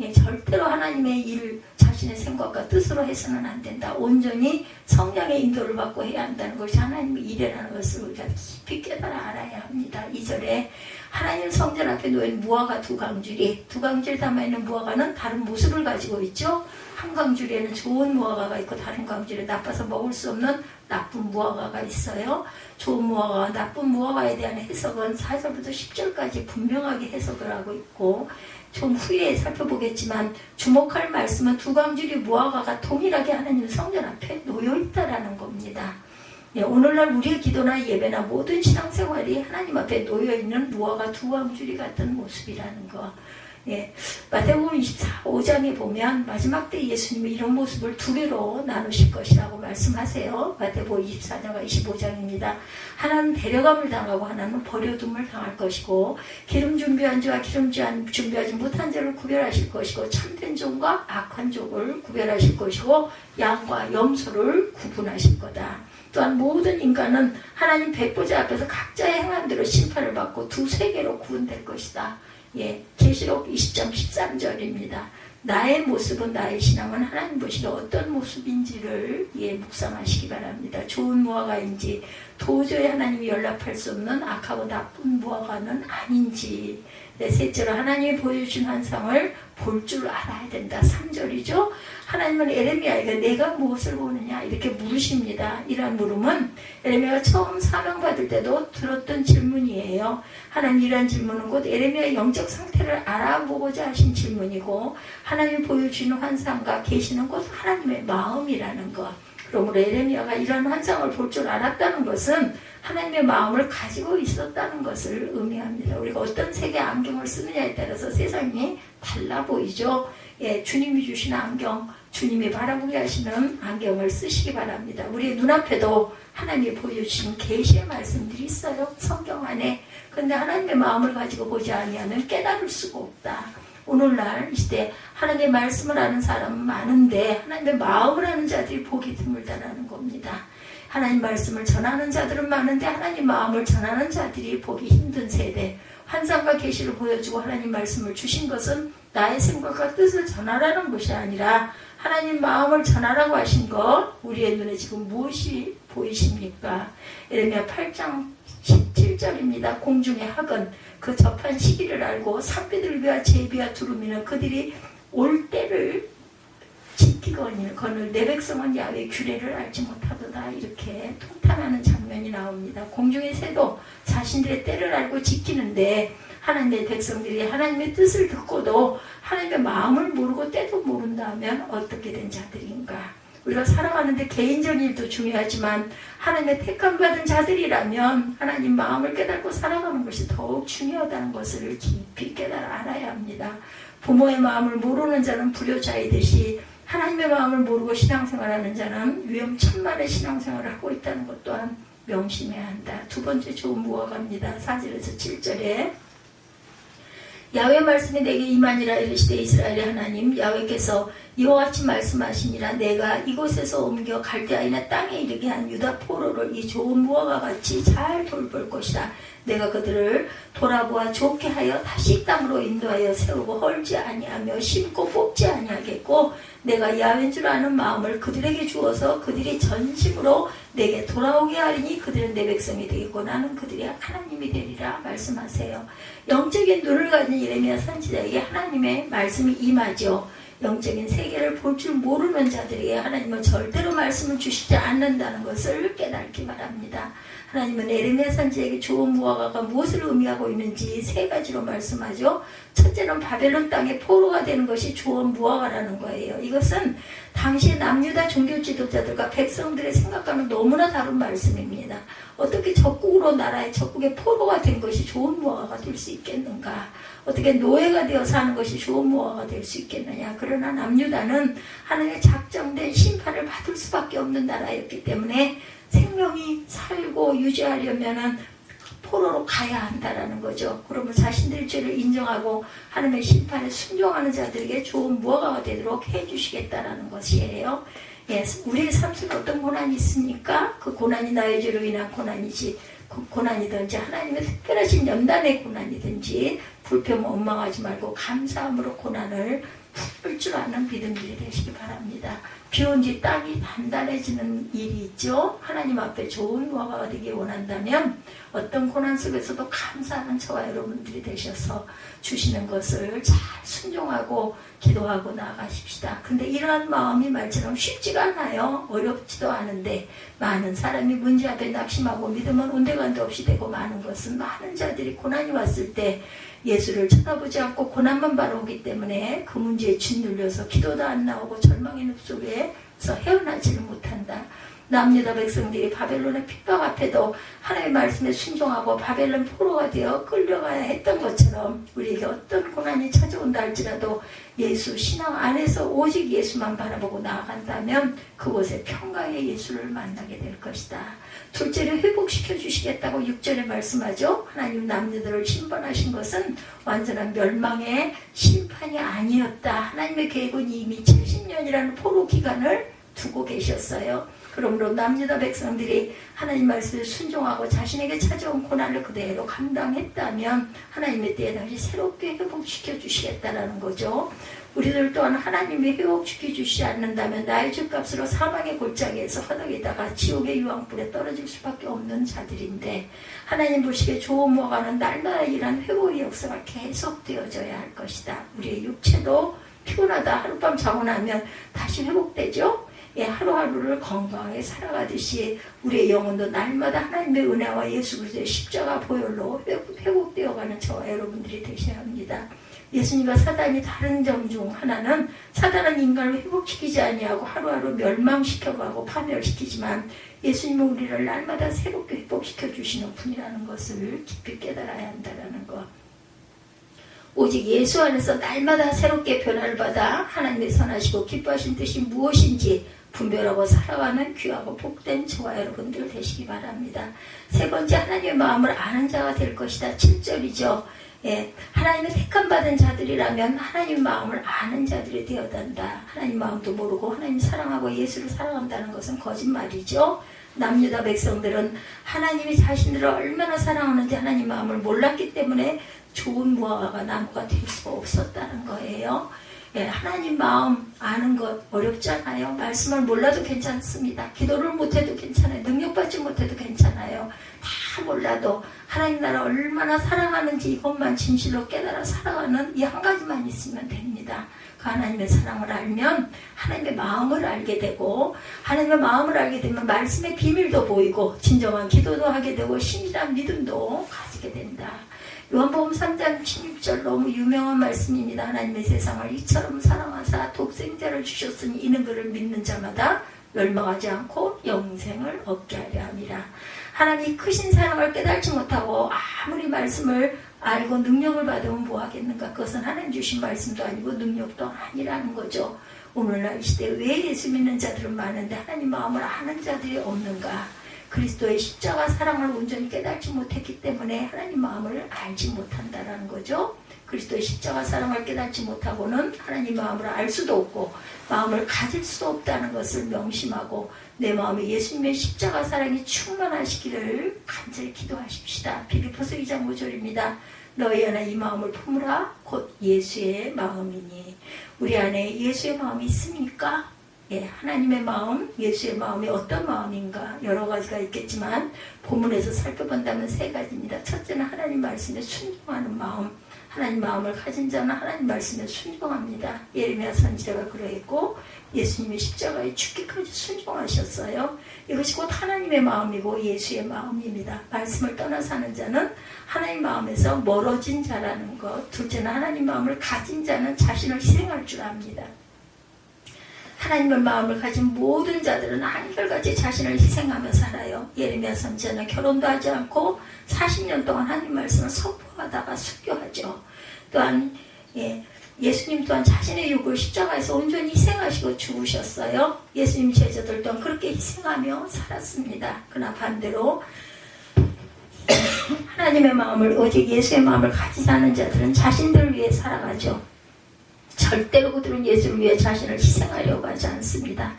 하나님의 일, 자신 자신의 생각과 뜻으로 해서는 안 된다. 온전히 성령의 인도를 받고 해야 한다는 것이 하나님의 일이라는 것을 우리가 깊이 깨달아 알아야 합니다. 2절에 하나님 성전 앞에 놓인 무화과 두 강줄이, 두 강줄에 담아있는 무화과는 다른 모습을 가지고 있죠. 한 강줄에는 좋은 무화과가 있고 다른 강줄에 나빠서 먹을 수 없는 나쁜 무화과가 있어요. 좋은 무화과와 나쁜 무화과에 대한 해석은 4절부터 10절까지 분명하게 해석을 하고 있고, 좀 후에 살펴보겠지만 주목할 말씀은 두 강줄이 무화과가 동일하게 하나님 성전 앞에 놓여 있다라는 겁니다. 예, 오늘날 우리의 기도나 예배나 모든 신앙생활이 하나님 앞에 놓여있는 무화과 두 강줄이 같은 모습이라는 거. 예, 마태복음 25장에 보면 마지막 때 예수님이 이런 모습을 두 개로 나누실 것이라고 말씀하세요. 마태복음 24장과 25장입니다. 하나는 데려감을 당하고 하나는 버려둠을 당할 것이고, 기름 준비한 자와 기름 준비하지 못한 자를 구별하실 것이고, 참된 종과 악한 종을 구별하실 것이고, 양과 염소를 구분하실 거다. 또한 모든 인간은 하나님 백보자 앞에서 각자의 행한 대로 심판을 받고 두 세계로 구분될 것이다. 예, 계시록 20장 13절입니다. 나의 모습은, 나의 신앙은 하나님 보시기에 어떤 모습인지를 묵상하시기 바랍니다. 좋은 무화과인지, 도저히 하나님이 연락할 수 없는 악하고 나쁜 무화과는 아닌지. 셋째로 하나님이 보여주신 환상을 볼 줄 알아야 된다. 3절이죠. 하나님은 에레미야에게 내가 무엇을 보느냐 이렇게 물으십니다. 이러한 물음은 에레미야가 처음 사명받을 때도 들었던 질문이에요. 하나님, 이러한 질문은 곧 에레미야의 영적 상태를 알아보고자 하신 질문이고, 하나님이 보여주시는 환상과 계시는 곧 하나님의 마음이라는 것. 그러므로 에레미야가 이런 환상을 볼 줄 알았다는 것은 하나님의 마음을 가지고 있었다는 것을 의미합니다. 우리가 어떤 색의 안경을 쓰느냐에 따라서 세상이 달라 보이죠. 예, 주님이 주신 안경, 주님이 바라보게 하시는 안경을 쓰시기 바랍니다. 우리의 눈앞에도 하나님이 보여주신 계시의 말씀들이 있어요. 성경 안에. 그런데 하나님의 마음을 가지고 보지 아니하면 깨달을 수가 없다. 오늘날 이 시대 하나님의 말씀을 아는 사람은 많은데 하나님의 마음을 아는 자들이 보기 드물다라는 겁니다. 하나님 말씀을 전하는 자들은 많은데 하나님 마음을 전하는 자들이 보기 힘든 세대. 환상과 계시를 보여주고 하나님 말씀을 주신 것은 나의 생각과 뜻을 전하라는 것이 아니라 하나님 마음을 전하라고 하신 것. 우리의 눈에 지금 무엇이 보이십니까? 에레미야 8장 17절입니다. 공중의 학은 그 접한 시기를 알고 산비둘기와 제비와 두루미는 그들이 올 때를 지키거늘 내 백성은 야훼의 규례를 알지 못하도다. 이렇게 통탄하는 장면이 나옵니다. 공중의 새도 자신들의 때를 알고 지키는데 하나님의 백성들이 하나님의 뜻을 듣고도 하나님의 마음을 모르고 때도 모른다면 어떻게 된 자들인가. 우리가 살아가는데 개인적인 일도 중요하지만 하나님의 택함받은 자들이라면 하나님 마음을 깨닫고 살아가는 것이 더욱 중요하다는 것을 깊이 깨달아 알아야 합니다. 부모의 마음을 모르는 자는 불효자이듯이 하나님의 마음을 모르고 신앙생활하는 자는 위험천만의 신앙생활을 하고 있다는 것 또한 명심해야 한다. 두 번째 좋은 무화과입니다. 4절에서 7절에 야훼 말씀이 내게 임하니라 이르시되 이스라엘의 하나님 야훼께서 이와 같이 말씀하시니라. 내가 이곳에서 옮겨 갈대아인의 땅에 이르게 한 유다 포로를 이 좋은 무화과 같이 잘 돌볼 것이다. 내가 그들을 돌아보아 좋게 하여 다시 땅으로 인도하여 세우고 헐지 아니하며 심고 뽑지 아니하겠고, 내가 야훼인 줄 아는 마음을 그들에게 주어서 그들이 전심으로 내게 돌아오게 하리니 그들은 내 백성이 되겠고 나는 그들의 하나님이 되리라 말씀하세요. 영적인 눈을 가진 예레미야 선지자에게 하나님의 말씀이 임하죠. 영적인 세계를 볼 줄 모르는 자들에게 하나님은 절대로 말씀을 주시지 않는다는 것을 깨닫기 바랍니다. 하나님은 에레미야 선지자에게 좋은 무화과가 무엇을 의미하고 있는지 세 가지로 말씀하죠. 첫째는 바벨론 땅에 포로가 되는 것이 좋은 무화과라는 거예요. 이것은 당시 남유다 종교 지도자들과 백성들의 생각과는 너무나 다른 말씀입니다. 어떻게 적국으로 나라의 적국의 포로가 된 것이 좋은 무화과가 될 수 있겠는가? 어떻게 노예가 되어 사는 것이 좋은 무화과가 될 수 있겠느냐? 그러나 남유다는 하나님의 작정된 심판을 받을 수밖에 없는 나라였기 때문에 생명이 살고 유지하려면은 포로로 가야 한다라는 거죠. 그러면 자신들의 죄를 인정하고 하나님의 심판에 순종하는 자들에게 좋은 무화과가 되도록 해주시겠다라는 것이에요. 예, 우리의 삶 속에 어떤 고난이 있습니까? 그 고난이 나의 죄로 인한 고난이지, 그 고난이든지 하나님의 특별하신 연단의 고난이든지 불평 원망하지 말고 감사함으로 고난을 풀 줄 아는 믿음들이 되시기 바랍니다. 비 온 뒤 땅이 단단해지는 일이 있죠. 하나님 앞에 좋은 무화과가 되기 원한다면 어떤 고난 속에서도 감사하는 저와 여러분들이 되셔서 주시는 것을 잘 순종하고 기도하고 나아가십시다. 근데 이러한 마음이 말처럼 쉽지가 않아요. 어렵지도 않은데 많은 사람이 문제 앞에 낙심하고 믿음은 온데간데 없이 되고 많은 것은 많은 자들이 고난이 왔을 때 예수를 쳐다보지 않고 고난만 바라오기 때문에 그 문제에 짓눌려서 기도도 안 나오고 절망의 늪속에서 헤어나지를 못한다. 남유다 백성들이 바벨론의 핍박 앞에도 하나님의 말씀에 순종하고 바벨론 포로가 되어 끌려가야 했던 것처럼 우리에게 어떤 고난이 찾아온다 할지라도 예수 신앙 안에서 오직 예수만 바라보고 나아간다면 그곳에 평강의 예수를 만나게 될 것이다. 둘째로 회복시켜 주시겠다고 6절에 말씀하죠. 하나님 남녀들을 심판하신 것은 완전한 멸망의 심판이 아니었다. 하나님의 계획은 이미 70년이라는 포로 기간을 두고 계셨어요. 그러므로 남유다 백성들이 하나님 말씀에 순종하고 자신에게 찾아온 고난을 그대로 감당했다면 하나님의 때에 다시 새롭게 회복시켜 주시겠다라는 거죠. 우리들 또한 하나님이 회복시켜 주시지 않는다면 나의 죄값으로 사망의 골짜기에서 허덕이다가 지옥의 유황불에 떨어질 수밖에 없는 자들인데 하나님 보시기에 좋은 무화과는 날마다 일한 회복의 역사가 계속되어져야 할 것이다. 우리의 육체도 피곤하다 하룻밤 자고 나면 다시 회복되죠. 예, 하루하루를 건강하게 살아가듯이 우리의 영혼도 날마다 하나님의 은혜와 예수 그리스도의 십자가 보혈로 회복되어가는 저와 여러분들이 되셔야 합니다. 예수님과 사단이 다른 점 중 하나는 사단은 인간을 회복시키지 아니하고 하루하루 멸망시켜가고 파멸시키지만 예수님은 우리를 날마다 새롭게 회복시켜 주시는 분이라는 것을 깊이 깨달아야 한다는 것. 오직 예수 안에서 날마다 새롭게 변화를 받아 하나님의 선하시고 기뻐하신 뜻이 무엇인지 분별하고 살아가는 귀하고 복된 저와 여러분들 되시기 바랍니다. 세 번째, 하나님의 마음을 아는 자가 될 것이다. 7절이죠. 예, 하나님의 택함받은 자들이라면 하나님 마음을 아는 자들이 되어단다. 하나님 마음도 모르고 하나님 사랑하고 예수를 사랑한다는 것은 거짓말이죠. 남유다 백성들은 하나님이 자신들을 얼마나 사랑하는지 하나님 마음을 몰랐기 때문에 좋은 무화과가 나무가 될 수가 없었다는 거예요. 예, 하나님 마음 아는 것 어렵잖아요. 말씀을 몰라도 괜찮습니다. 기도를 못해도 괜찮아요. 능력받지 못해도 괜찮아요. 다 몰라도 하나님 나라 얼마나 사랑하는지 이것만 진실로 깨달아 살아가는 이 한 가지만 있으면 됩니다. 그 하나님의 사랑을 알면 하나님의 마음을 알게 되고 하나님의 마음을 알게 되면 말씀의 비밀도 보이고 진정한 기도도 하게 되고 신실한 믿음도 가지게 된다. 요한복음 3장 16절 너무 유명한 말씀입니다. 하나님의 세상을 이처럼 사랑하사 독생자를 주셨으니 이는 그를 믿는 자마다 멸망하지 않고 영생을 얻게 하려 함이라. 하나님이 크신 사랑을 깨달지 못하고 아무리 말씀을 알고 능력을 받으면 뭐하겠는가. 그것은 하나님 주신 말씀도 아니고 능력도 아니라는 거죠. 오늘날 시대에 왜 예수 믿는 자들은 많은데 하나님 마음을 아는 자들이 없는가. 그리스도의 십자가 사랑을 온전히 깨닫지 못했기 때문에 하나님 마음을 알지 못한다라는 거죠. 그리스도의 십자가 사랑을 깨닫지 못하고는 하나님 마음을 알 수도 없고 마음을 가질 수도 없다는 것을 명심하고 내 마음에 예수님의 십자가 사랑이 충만하시기를 간절히 기도하십시다. 빌립보서 2장 5절입니다. 너희 안에 이 마음을 품으라 곧 예수의 마음이니. 우리 안에 예수의 마음이 있습니까? 예, 하나님의 마음, 예수의 마음이 어떤 마음인가 여러 가지가 있겠지만 본문에서 살펴본다면 세 가지입니다. 첫째는 하나님 말씀에 순종하는 마음. 하나님 마음을 가진 자는 하나님 말씀에 순종합니다. 예레미야 선지자가 그러했고 예수님이 십자가에 죽기까지 순종하셨어요. 이것이 곧 하나님의 마음이고 예수의 마음입니다. 말씀을 떠나 사는 자는 하나님 마음에서 멀어진 자라는 것. 둘째는 하나님 마음을 가진 자는 자신을 희생할 줄 압니다. 하나님의 마음을 가진 모든 자들은 한결같이 자신을 희생하며 살아요. 예레미야 선지자는 결혼도 하지 않고 40년 동안 하나님 말씀을 선포하다가 순교하죠. 또한 예수님 또한 자신의 육을 십자가에서 온전히 희생하시고 죽으셨어요. 예수님 제자들 또한 그렇게 희생하며 살았습니다. 그러나 반대로 하나님의 마음을 오직 예수의 마음을 가지지 않은 자들은 자신들을 위해 살아가죠. 절대로 그들은 예수를 위해 자신을 희생하려고 하지 않습니다.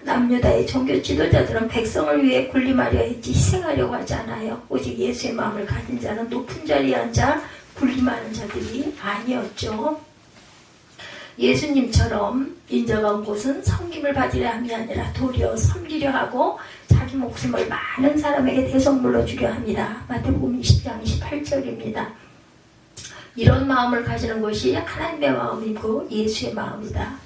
남유다의 종교 지도자들은 백성을 위해 군림하려 했지 희생하려고 하지 않아요. 오직 예수의 마음을 가진 자는 높은 자리에 앉아 군림하는 자들이 아니었죠. 예수님처럼 인자가 온 곳은 섬김을 받으려 함이 아니라 도리어 섬기려 하고 자기 목숨을 많은 사람에게 대성물로 주려 합니다. 마태복음 20장 28절입니다. 이런 마음을 가지는 것이 하나님의 마음이고 예수의 마음이다.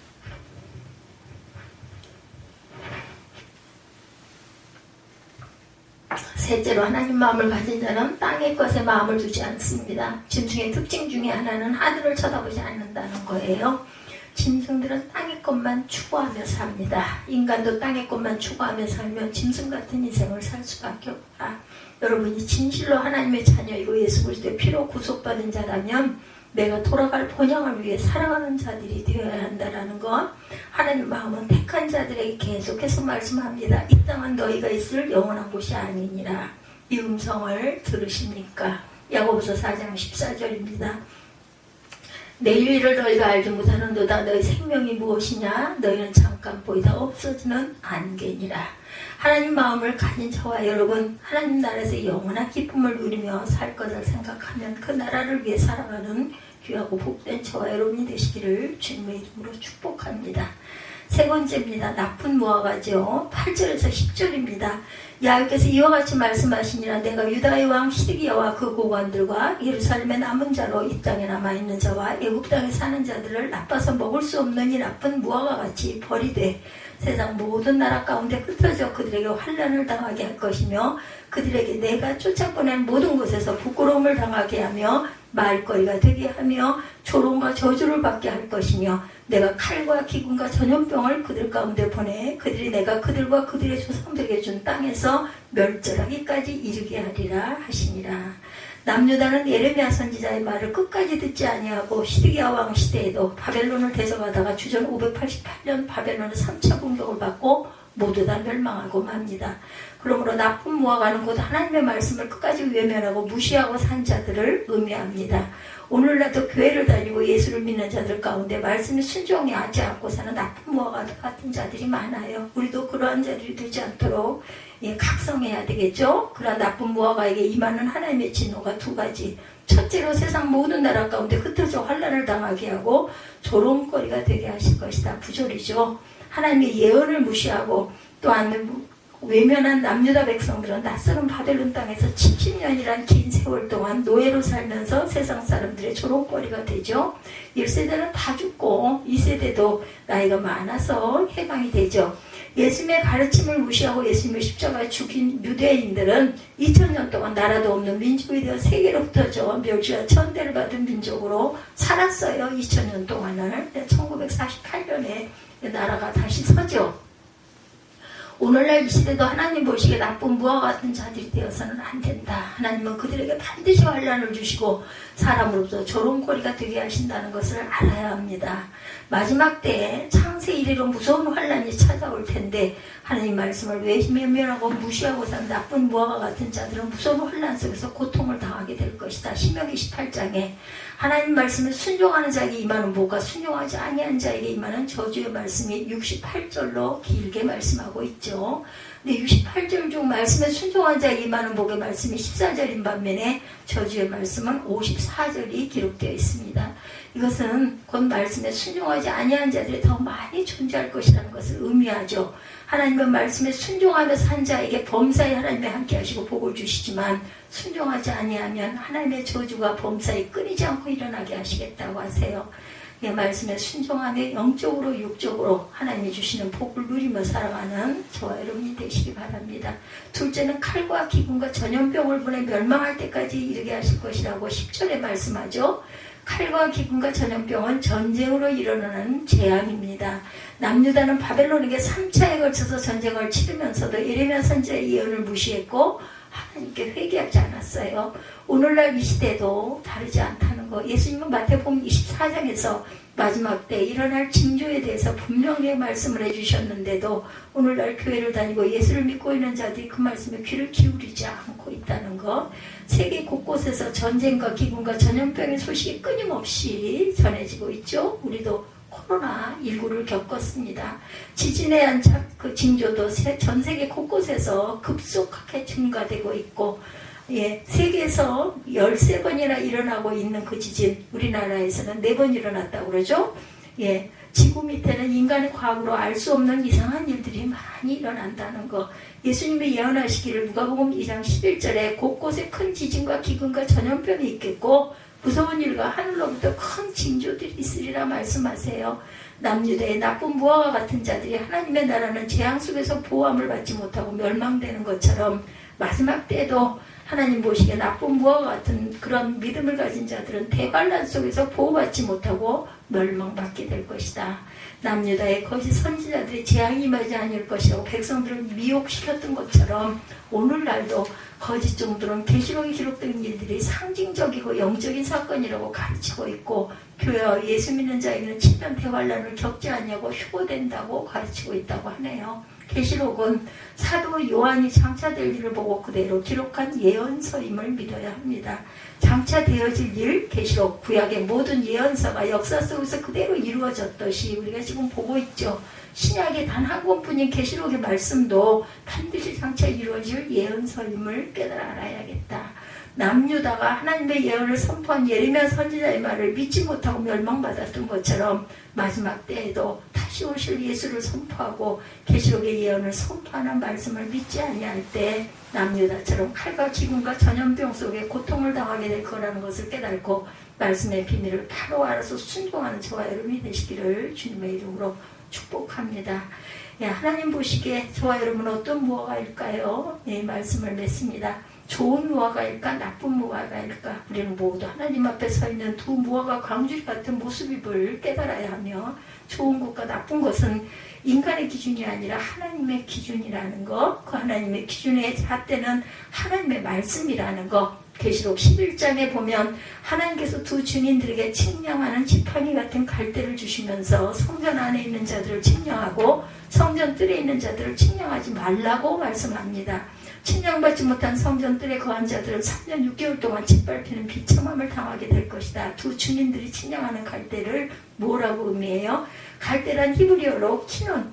셋째로 하나님 마음을 가진 자는 땅의 것에 마음을 두지 않습니다. 짐승의 특징 중에 하나는 하늘을 쳐다보지 않는다는 거예요. 짐승들은 땅의 것만 추구하며 삽니다. 인간도 땅의 것만 추구하며 살면 짐승 같은 인생을 살 수밖에 없다. 여러분이 진실로 하나님의 자녀이고 예수 그리스도의 피로 구속받은 자라면 내가 돌아갈 본향을 위해 살아가는 자들이 되어야 한다는 것. 하나님 마음은 택한 자들에게 계속해서 말씀합니다. 이 땅은 너희가 있을 영원한 곳이 아니니라. 이 음성을 들으십니까? 야고보서 4장 14절입니다. 내일 일을 너희가 알지 못하는도다. 너희 생명이 무엇이냐? 너희는 잠깐 보이다 없어지는 안개니라. 하나님 마음을 가진 저와 여러분, 하나님 나라에서 영원한 기쁨을 누리며 살 것을 생각하면 그 나라를 위해 살아가는 귀하고 복된 저와 여러분이 되시기를 주님의 이름으로 축복합니다. 세 번째입니다. 나쁜 무화과죠. 8절에서 10절입니다. 야훼께서 이와 같이 말씀하시니라. 내가 유다의 왕 시드기야와 그 고관들과 예루살렘의 남은 자로 이 땅에 남아있는 자와 애굽 땅에 사는 자들을 나빠서 먹을 수 없는 이 나쁜 무화과같이 버리되 세상 모든 나라 가운데 흩어져 그들에게 환난을 당하게 할 것이며 그들에게 내가 쫓아보낸 모든 곳에서 부끄러움을 당하게 하며 말거리가 되게 하며 조롱과 저주를 받게 할 것이며 내가 칼과 기근과 전염병을 그들 가운데 보내 그들이 내가 그들과 그들의 조상들에게 준 땅에서 멸절하기까지 이르게 하리라 하시니라. 남유다는 예레미야 선지자의 말을 끝까지 듣지 아니하고 시드기야 왕 시대에도 바벨론을 대적하다가 주전 588년 바벨론의 3차 공격을 받고 모두 다 멸망하고 맙니다. 그러므로 나쁜 무화과는 곧 하나님의 말씀을 끝까지 외면하고 무시하고 산 자들을 의미합니다. 오늘날도 교회를 다니고 예수를 믿는 자들 가운데 말씀이 순종이 하지 않고 사는 나쁜 무화과 같은 자들이 많아요. 우리도 그러한 자들이 되지 않도록 각성해야 되겠죠. 그러한 나쁜 무화과에게 임하는 하나님의 진노가 두 가지. 첫째로 세상 모든 나라 가운데 흩어져 환난을 당하게 하고 조롱거리가 되게 하실 것이다. 부조리죠. 하나님의 예언을 무시하고 또한 외면한 남유다 백성들은 낯설은 바벨론 땅에서 70년이란 긴 세월 동안 노예로 살면서 세상 사람들의 조롱거리가 되죠. 1세대는 다 죽고 2세대도 나이가 많아서 해방이 되죠. 예수님의 가르침을 무시하고 예수님의 십자가에 죽인 유대인들은 2000년 동안 나라도 없는 민족이 되어 세계로 흩어져 멸시와 천대를 받은 민족으로 살았어요. 2000년 동안을. 1948년에 나라가 다시 서죠. 오늘날 이 시대도 하나님 보시기에 나쁜 무화과 같은 자들이 되어서는 안 된다. 하나님은 그들에게 반드시 환난을 주시고 사람으로부터 조롱거리가 되게 하신다는 것을 알아야 합니다. 마지막 때에 창세 이래로 무서운 환난이 찾아올 텐데 하나님 말씀을 외면하고 무시하고 산 나쁜 무화과 같은 자들은 무서운 환난 속에서 고통을 당하게 될 것이다. 신명기 18장에 하나님 말씀을 순종하는 자에게 임하는 복과 순종하지 아니한 자에게 임하는 저주의 말씀이 68절로 길게 말씀하고 있죠. 근데 68절 중 말씀에 순종한 자에게 임하는 복의 말씀이 14절인 반면에 저주의 말씀은 54절이 기록되어 있습니다. 이것은 곧 말씀에 순종하지 아니한 자들이 더 많이 존재할 것이라는 것을 의미하죠. 하나님은 말씀에 순종하며 산 자에게 범사에 하나님이 함께 하시고 복을 주시지만 순종하지 아니하면 하나님의 저주가 범사에 끊이지 않고 일어나게 하시겠다고 하세요. 말씀에 순종하며 영적으로 육적으로 하나님이 주시는 복을 누리며 살아가는 저와 여러분이 되시기 바랍니다. 둘째는 칼과 기근과 전염병을 보내 멸망할 때까지 이르게 하실 것이라고 10절에 말씀하죠. 칼과 기근과 전염병은 전쟁으로 일어나는 재앙입니다. 남유다는 바벨론에게 3차에 걸쳐서 전쟁을 치르면서도 예레미야 선지자의 예언을 무시했고 하나님께 회개하지 않았어요. 오늘날 이 시대도 다르지 않다는 거. 예수님은 마태복음 24장에서 마지막 때 일어날 징조에 대해서 분명히 말씀을 해주셨는데도 오늘날 교회를 다니고 예수를 믿고 있는 자들이 그 말씀에 귀를 기울이지 않고 있다는 것. 세계 곳곳에서 전쟁과 기근과 전염병의 소식이 끊임없이 전해지고 있죠. 우리도 코로나19를 겪었습니다. 지진의 안착 그 징조도 전 세계 곳곳에서 급속하게 증가되고 있고 세계에서 13번이나 일어나고 있는 그 지진, 우리나라에서는 4번 일어났다고 그러죠. 지구 밑에는 인간의 과학으로 알 수 없는 이상한 일들이 많이 일어난다는 거. 예수님이 예언하시기를 누가복음 2장 11절에 곳곳에 큰 지진과 기근과 전염병이 있겠고 무서운 일과 하늘로부터 큰 징조들이 있으리라 말씀하세요. 남유다의 나쁜 무화과 같은 자들이 하나님의 나라는 재앙 속에서 보호함을 받지 못하고 멸망되는 것처럼 마지막 때에도 하나님 보시기에 나쁜 무화과 같은 그런 믿음을 가진 자들은 대관란 속에서 보호받지 못하고 멸망받게 될 것이다. 남유다의 거짓 선지자들이 재앙이 임하지 않을 것이라고 백성들을 미혹시켰던 것처럼 오늘날도 거짓 종들은 계시록에 기록된 일들이 상징적이고 영적인 사건이라고 가르치고 있고 교회와 예수 믿는 자에게는 7년 대환란을 겪지 않냐고 휴고된다고 가르치고 있다고 하네요. 계시록은 사도 요한이 장차될 일을 보고 그대로 기록한 예언서임을 믿어야 합니다. 장차되어질 일, 계시록, 구약의 모든 예언서가 역사 속에서 그대로 이루어졌듯이 우리가 지금 보고 있죠. 신약의 단 한 권뿐인 계시록의 말씀도 반드시 장차 이루어질 예언서임을 깨달아 알아야겠다. 남유다가 하나님의 예언을 선포한 예레미야 선지자의 말을 믿지 못하고 멸망받았던 것처럼 마지막 때에도 다시 오실 예수를 선포하고 계시록의 예언을 선포하는 말씀을 믿지 아니할 때 남유다처럼 칼과 기근과 전염병 속에 고통을 당하게 될 거라는 것을 깨닫고 말씀의 비밀을 바로 알아서 순종하는 저와 여러분이 되시기를 주님의 이름으로 축복합니다. 하나님 보시기에 저와 여러분은 어떤 무화과일까요? 말씀을 맺습니다. 좋은 무화과일까 나쁜 무화과일까? 우리는 모두 하나님 앞에 서 있는 두 무화과 광주리 같은 모습임을 깨달아야 하며 좋은 것과 나쁜 것은 인간의 기준이 아니라 하나님의 기준이라는 것, 그 하나님의 기준의 잣대는 하나님의 말씀이라는 것. 계시록 11장에 보면 하나님께서 두 증인들에게 측량하는 지팡이 같은 갈대를 주시면서 성전 안에 있는 자들을 측량하고 성전 뜰에 있는 자들을 측량하지 말라고 말씀합니다. 측량받지 못한 성전 뜰에 거한 자들은 3년 6개월 동안 짓밟히는 비참함을 당하게 될 것이다. 두 증인들이 측량하는 갈대를 뭐라고 의미해요? 갈대란 히브리어로 키논,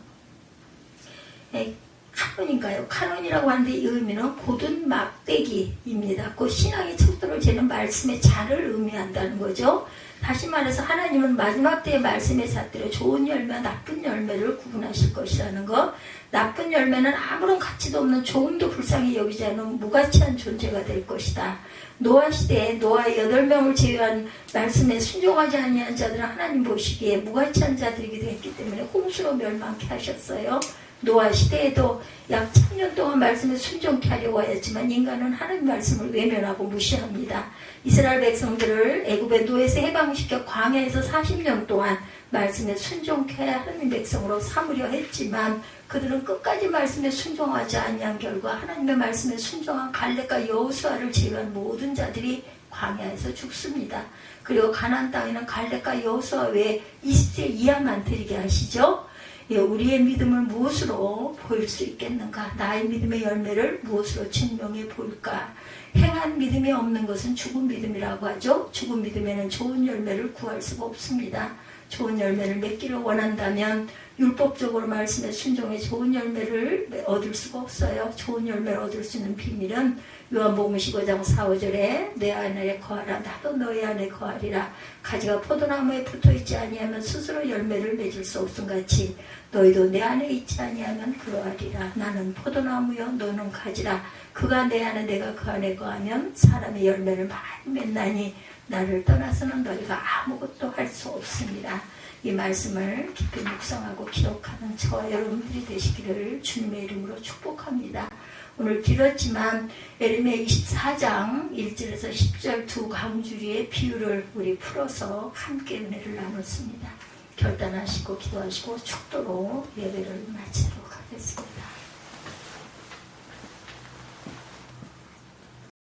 카논인가요? 카논이라고 하는데 이 의미는 고든 막대기입니다. 그 신앙의 척도를 재는 말씀의 자를 의미한다는 거죠. 다시 말해서 하나님은 마지막 때의 말씀의 잣대로 좋은 열매와 나쁜 열매를 구분하실 것이라는 것. 나쁜 열매는 아무런 가치도 없는 조금도 불쌍히 여기지 않은 무가치한 존재가 될 것이다. 노아 시대에 노아의 8명을 제외한 말씀에 순종하지 아니한 자들은 하나님 보시기에 무가치한 자들이기도 했기 때문에 홍수로 멸망케 하셨어요. 노아 시대에도 약 1000년 동안 말씀에 순종케 하려고 하였지만 인간은 하나님 말씀을 외면하고 무시합니다. 이스라엘 백성들을 애굽의 노예에서 해방시켜 광야에서 40년 동안 말씀에 순종케 하나님 백성으로 삼으려 했지만 그들은 끝까지 말씀에 순종하지 아니한 결과 하나님의 말씀에 순종한 갈렙과 여호수아를 제외한 모든 자들이 광야에서 죽습니다. 그리고 가나안 땅에는 갈렙과 여호수아 외에 20세 이하만 들이게 하시죠. 우리의 믿음을 무엇으로 보일 수 있겠는가? 나의 믿음의 열매를 무엇으로 증명해 보일까? 행한 믿음이 없는 것은 죽은 믿음이라고 하죠. 죽은 믿음에는 좋은 열매를 구할 수가 없습니다. 좋은 열매를 맺기를 원한다면 율법적으로 말씀에 순종해 좋은 열매를 얻을 수가 없어요. 좋은 열매를 얻을 수 있는 비밀은 요한복음 15장 4, 5절에 내 안에 거하라 나도 너희 안에 거하리라. 가지가 포도나무에 붙어있지 아니하면 스스로 열매를 맺을 수 없음같이 너희도 내 안에 있지 아니하면 그러하리라. 나는 포도나무여 너는 가지라. 그가 내 안에 내가 그 안에 거하면 사람의 열매를 많이 맺나니 나를 떠나서는 너희가 아무것도 할 수 없습니다. 이 말씀을 깊이 묵상하고 기록하는 저와 여러분들이 되시기를 주님의 이름으로 축복합니다. 오늘 길었지만 예레미야 24장 1절에서 10절 두 강주리의 비유를 우리 풀어서 함께 은혜를 나눴습니다. 결단하시고 기도하시고 축도로 예배를 마치도록 하겠습니다.